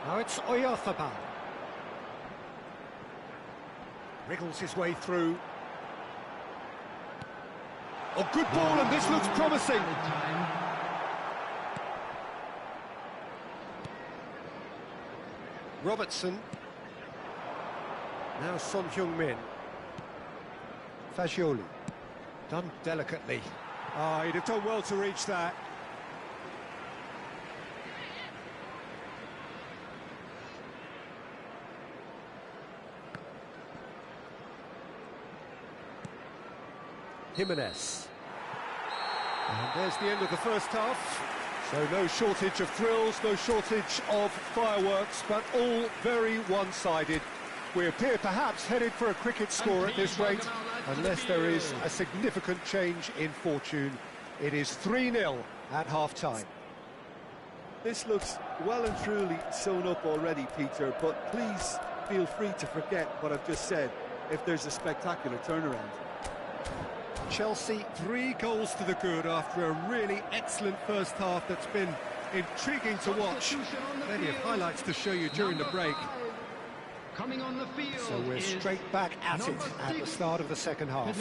Speaker 1: Now it's Oyarzabal. Wriggles his way through. Oh, good ball, and this looks promising. Robertson. Now Son Heung-min. Fagioli. Done delicately. He'd have done well to reach that. Jimenez. And there's the end of the first half. So no shortage of thrills, no shortage of fireworks, but all very one-sided. We appear perhaps headed for a cricket score at this rate, unless there is a significant change in fortune. It is 3-0 at half-time.
Speaker 2: This looks well and truly sewn up already, Peter, but please feel free to forget what I've just said if there's a spectacular turnaround.
Speaker 1: Chelsea 3 goals to the good after a really excellent first half that's been intriguing to watch. Plenty of highlights to show you during the break.
Speaker 4: Coming on the field.
Speaker 1: So we're straight back at it at the start of the second half.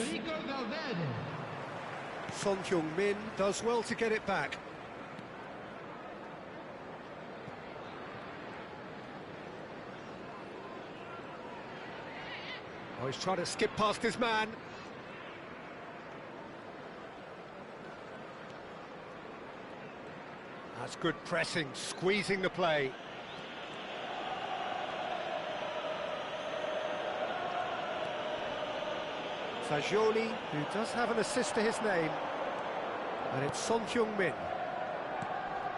Speaker 1: Son Heung-min does well to get it back. Oh, he's trying to skip past his man. That's good pressing, squeezing the play. Fagioli, who does have an assist to his name. And it's Son Heung-min.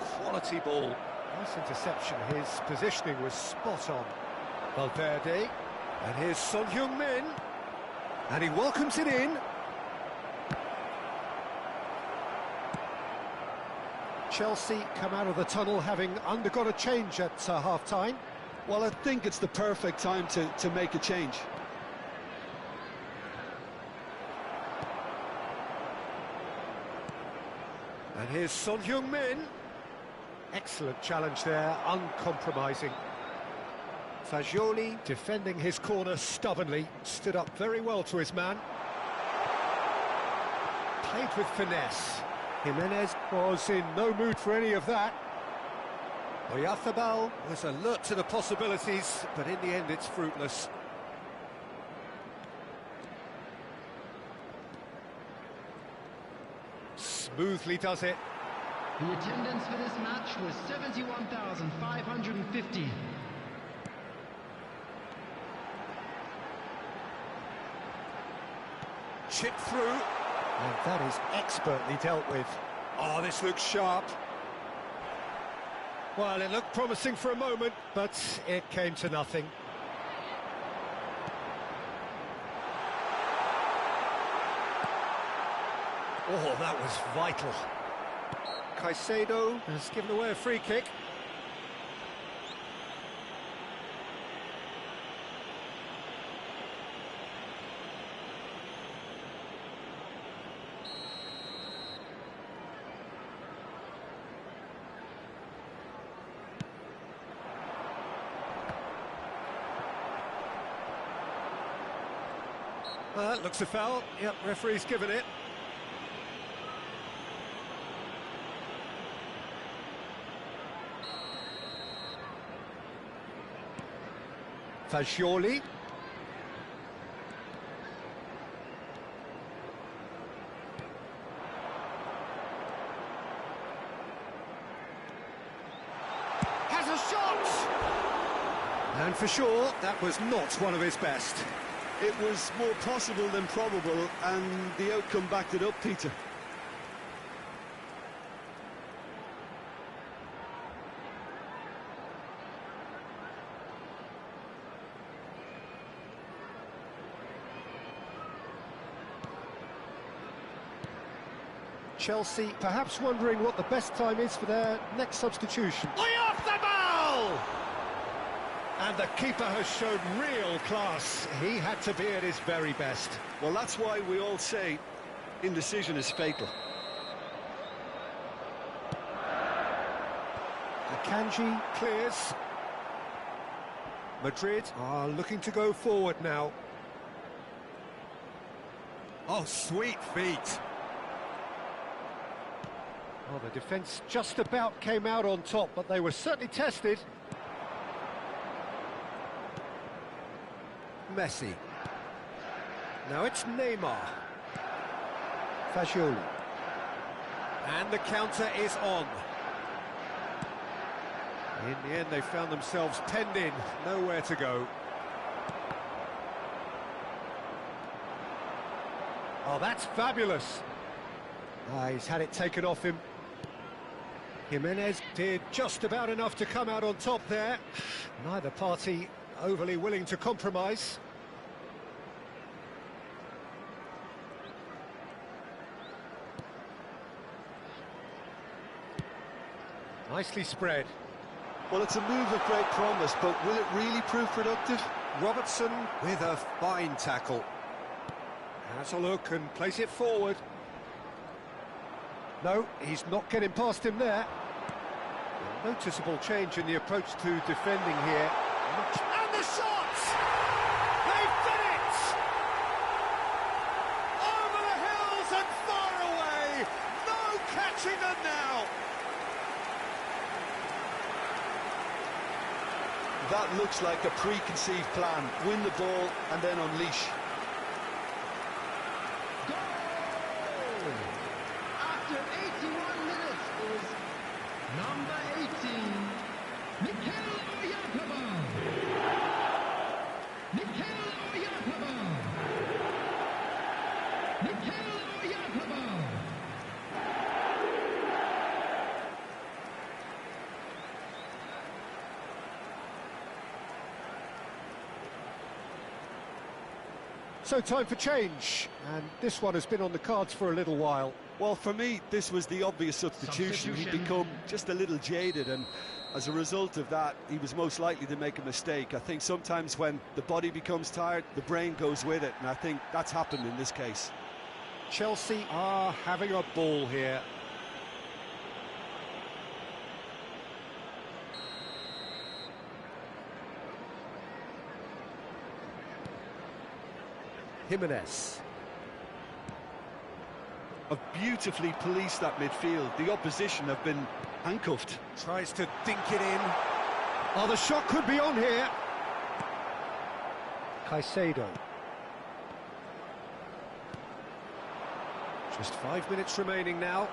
Speaker 1: Quality ball. Nice interception. His positioning was spot on. Valverde. And here's Son Heung-min. And he welcomes it in. Chelsea come out of the tunnel having undergone a change at half-time.
Speaker 2: Well, I think it's the perfect time to make a change.
Speaker 1: And here's Son Heung-min. Excellent challenge there, uncompromising. Fagioli defending his corner stubbornly, stood up very well to his man. Played with finesse. Jimenez was in no mood for any of that. Oyarzabal was alert to the possibilities, but in the end it's fruitless. Smoothly does it.
Speaker 4: The attendance for this match was 71,550.
Speaker 1: Chip through. And that is expertly dealt with. Oh, this looks sharp. Well, it looked promising for a moment, but it came to nothing. Oh, that was vital. Caicedo has given away a free kick. That looks a foul. Yep, referee's given it. Fagioli. Has a shot! And for sure, that was not one of his best.
Speaker 2: It was more possible than probable, and the outcome backed it up, Peter.
Speaker 1: Chelsea perhaps wondering what the best time is for their next substitution. Oyarzabal! And the keeper has shown real class. He had to be at his very best.
Speaker 2: Well, that's why we all say indecision is fatal.
Speaker 1: Akanji clears. Madrid are looking to go forward now. Oh, sweet feet. Well, the defence just about came out on top, but they were certainly tested. Messi. Now it's Neymar. Fagioli. And the counter is on. In the end, they found themselves penned in, nowhere to go. Oh, that's fabulous. He's had it taken off him. Jimenez did just about enough to come out on top there. Neither party overly willing to compromise. Nicely spread.
Speaker 2: Well, it's a move of great promise, but will it really prove productive?
Speaker 1: Robertson with a fine tackle. Has a look and plays it forward. No, he's not getting past him there. A noticeable change in the approach to defending here. And the shot! They've done it! Over the hills and far away! No catching them now!
Speaker 2: That looks like a preconceived plan. Win the ball and then unleash.
Speaker 4: Goal! After 81 minutes is number 18, Mikel Oyarzabal. Mikel Oyarzabal. Mikel Oyarzabal.
Speaker 1: So time for change, and this one has been on the cards for a little while.
Speaker 2: Well, for me, this was the obvious substitution. He'd become just a little jaded, and as a result of that, he was most likely to make a mistake. I think sometimes when the body becomes tired, the brain goes with it, and I think that's happened in this case.
Speaker 1: Chelsea are having a ball here. Jimenez.
Speaker 2: Have beautifully policed that midfield. The opposition have been handcuffed.
Speaker 1: Tries to dink it in. Oh, the shot could be on here. Caicedo. Just 5 minutes remaining now.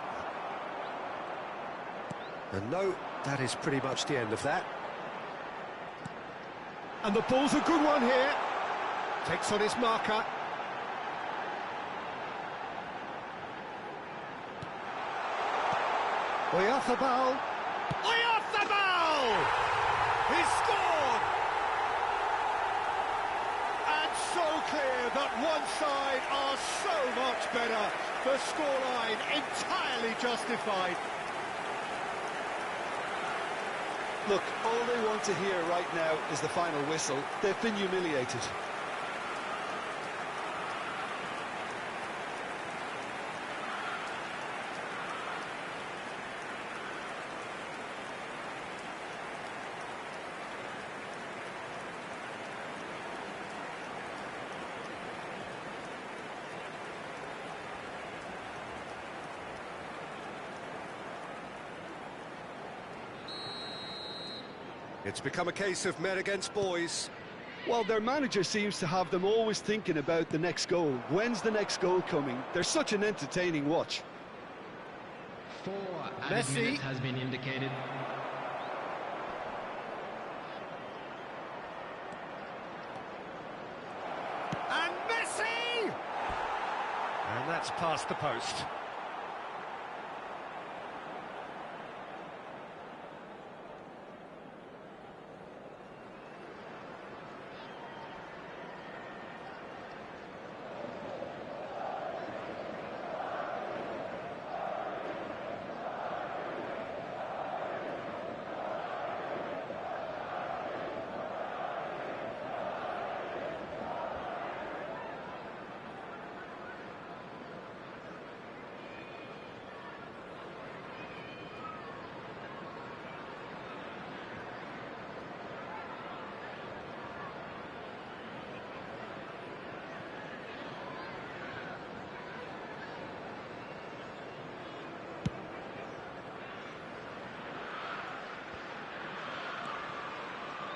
Speaker 1: And no, that is pretty much the end of that. And the ball's a good one here. Takes on his marker. Oyarzabal. Oyarzabal! He scored! And so clear that one side are so much better. The scoreline entirely justified.
Speaker 2: Look, all they want to hear right now is the final whistle. They've been humiliated.
Speaker 1: It's become a case of men against boys.
Speaker 2: Well, their manager seems to have them always thinking about the next goal. When's the next goal coming? They're such an entertaining watch.
Speaker 4: 4 added
Speaker 1: Messi.
Speaker 4: minutes has been indicated.
Speaker 1: And Messi! And that's past the post.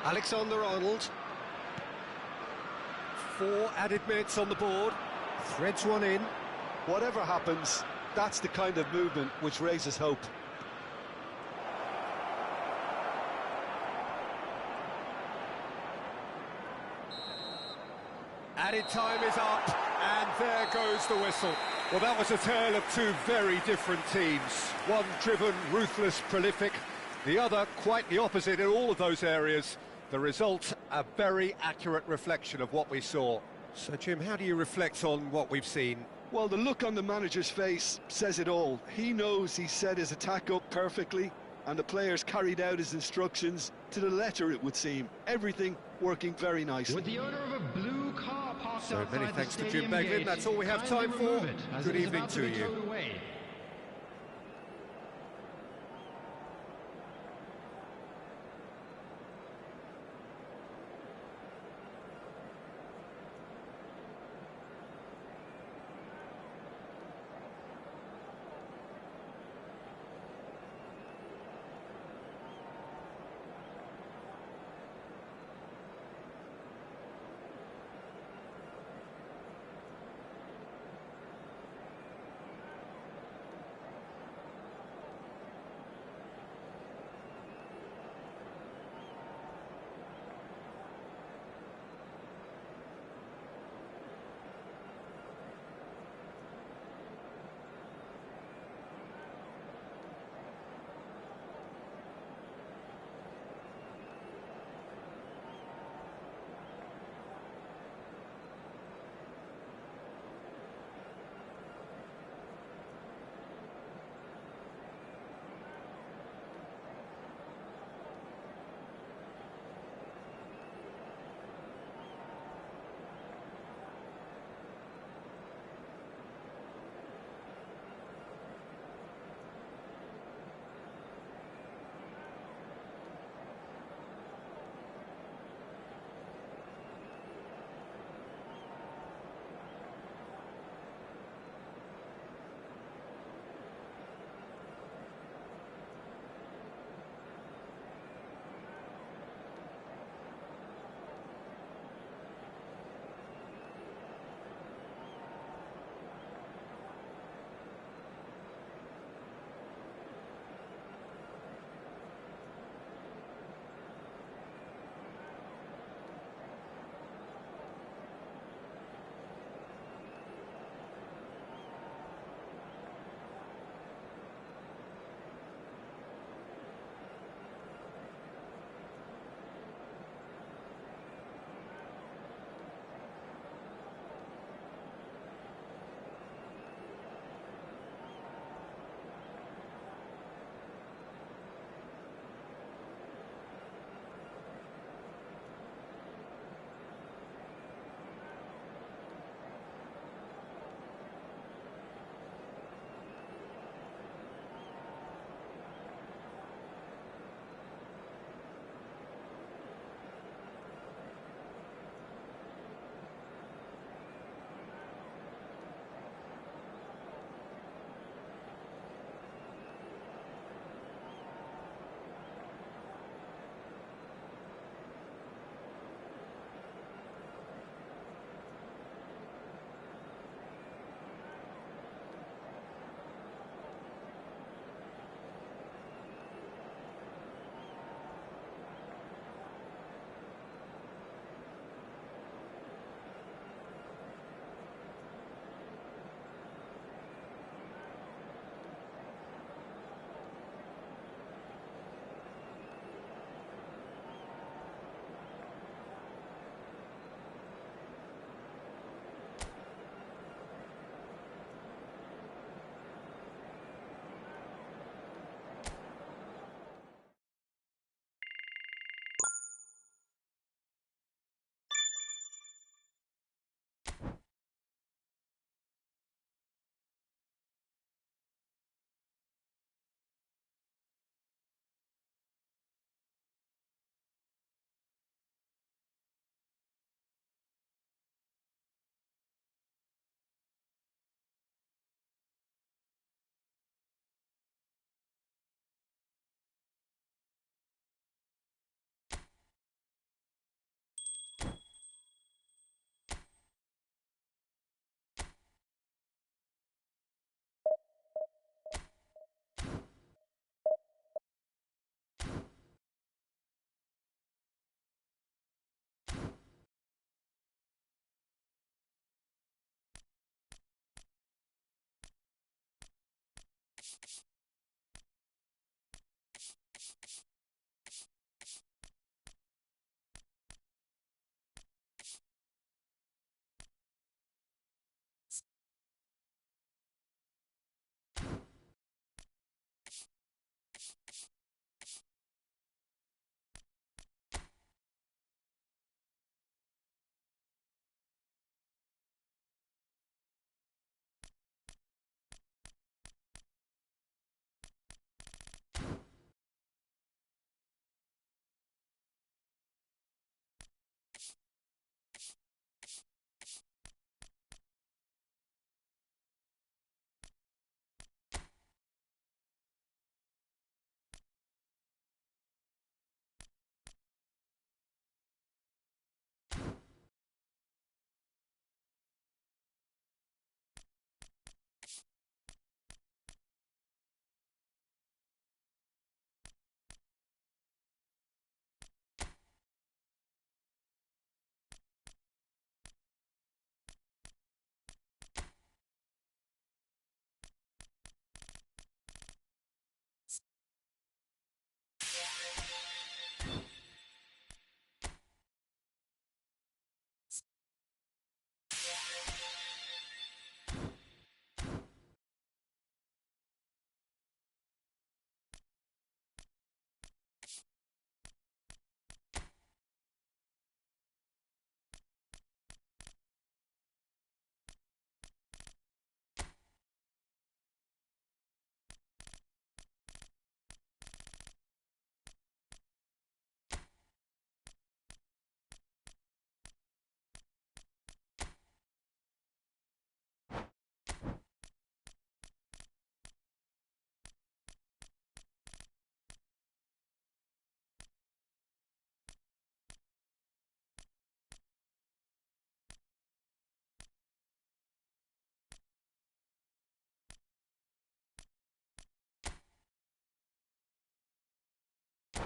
Speaker 1: Alexander-Arnold. 4 added minutes on the board. Threads one in.
Speaker 2: Whatever happens, that's the kind of movement which raises hope.
Speaker 1: Added time is up, and there goes the whistle. Well, that was a tale of two very different teams. One driven, ruthless, prolific. The other quite the opposite in all of those areas. The result, a very accurate reflection of what we saw. So, Jim, how do you reflect on what we've seen?
Speaker 2: Well, the look on the manager's face says it all. He knows he set his attack up perfectly, and the players carried out his instructions to the letter, it would seem. Everything working very nicely.
Speaker 4: With the owner of a blue car park parked
Speaker 1: So
Speaker 4: outside
Speaker 1: many thanks
Speaker 4: the
Speaker 1: to Jim
Speaker 4: stadium
Speaker 1: Beglin.
Speaker 4: gate.
Speaker 1: That's all we have
Speaker 4: Kindly
Speaker 1: time for.
Speaker 4: remove it, as
Speaker 1: Good
Speaker 4: it is
Speaker 1: evening
Speaker 4: about
Speaker 1: to
Speaker 4: be
Speaker 1: you.
Speaker 4: towed away.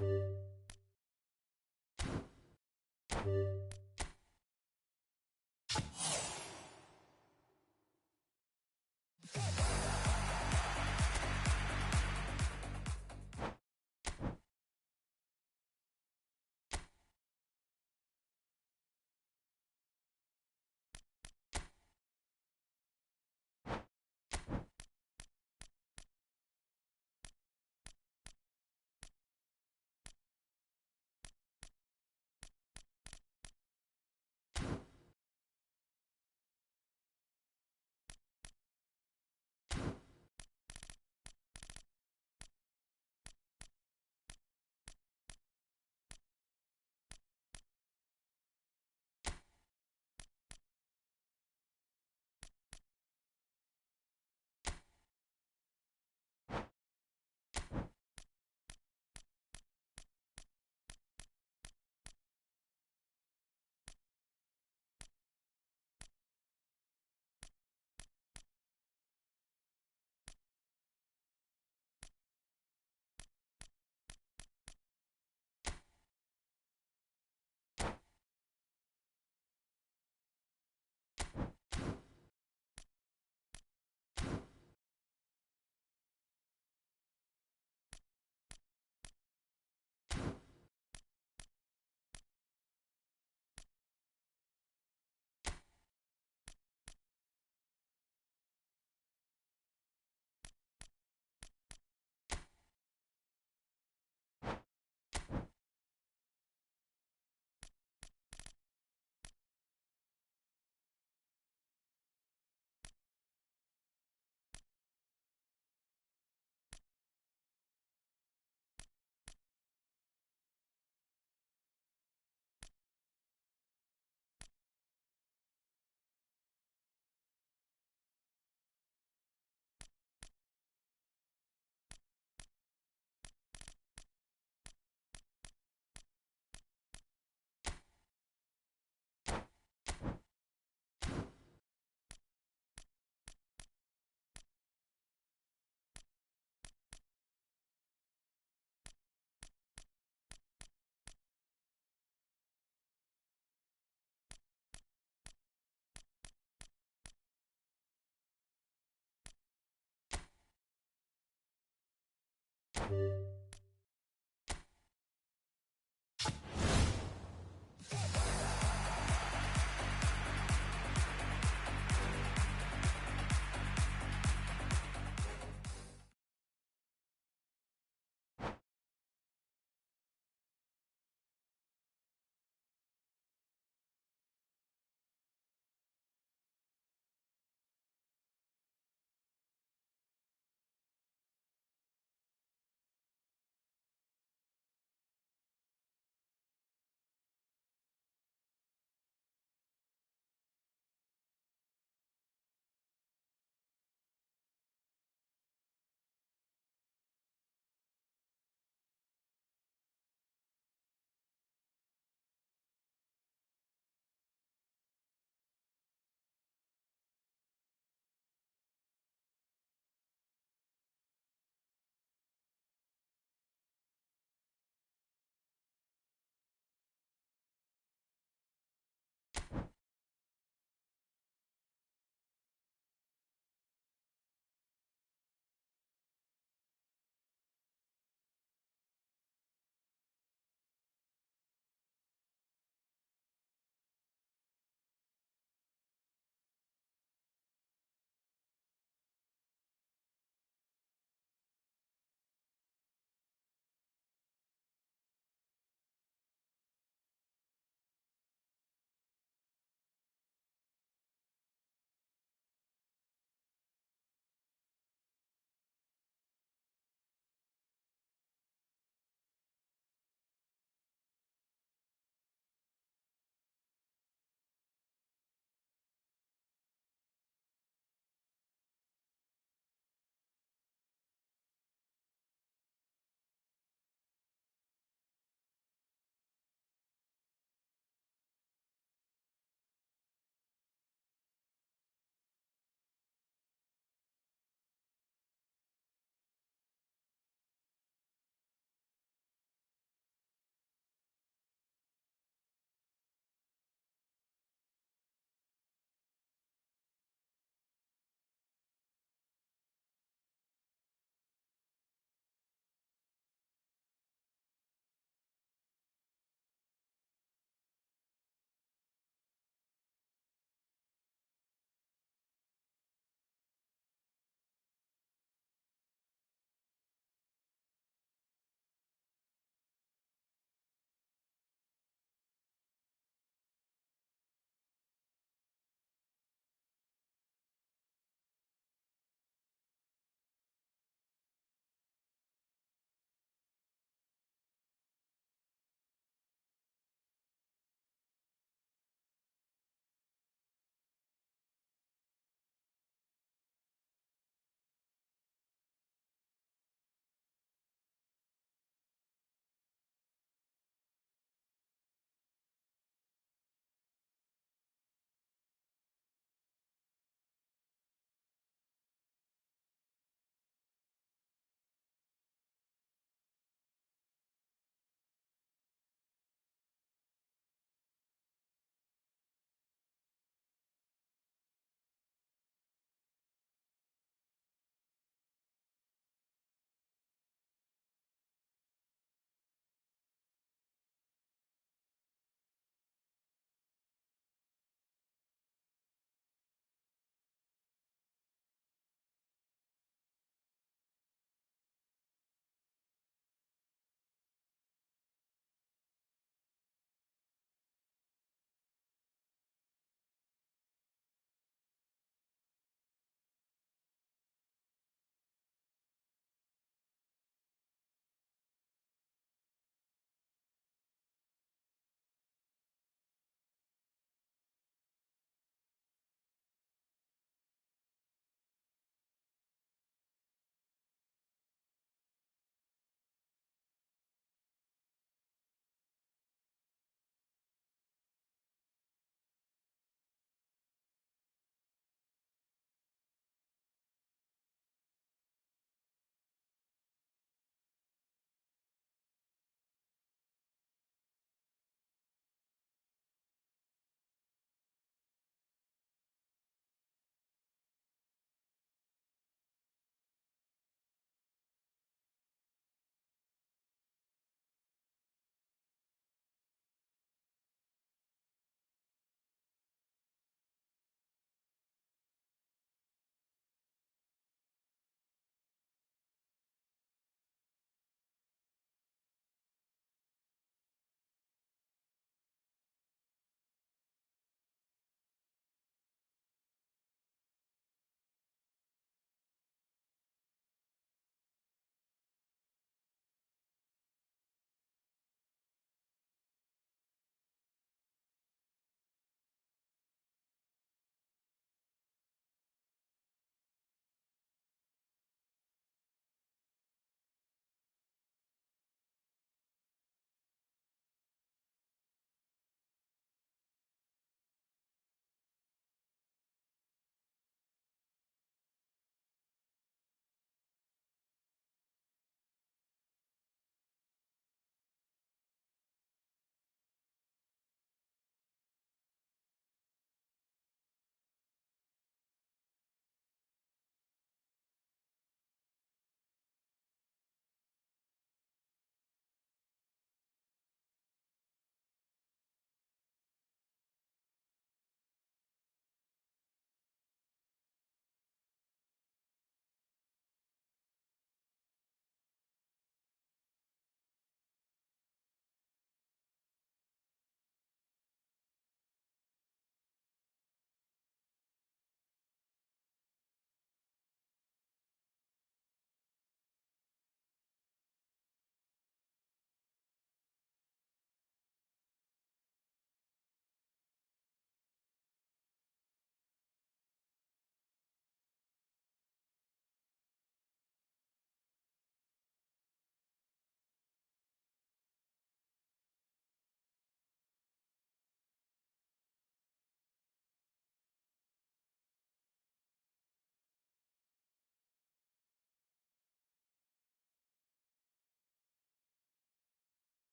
Speaker 5: you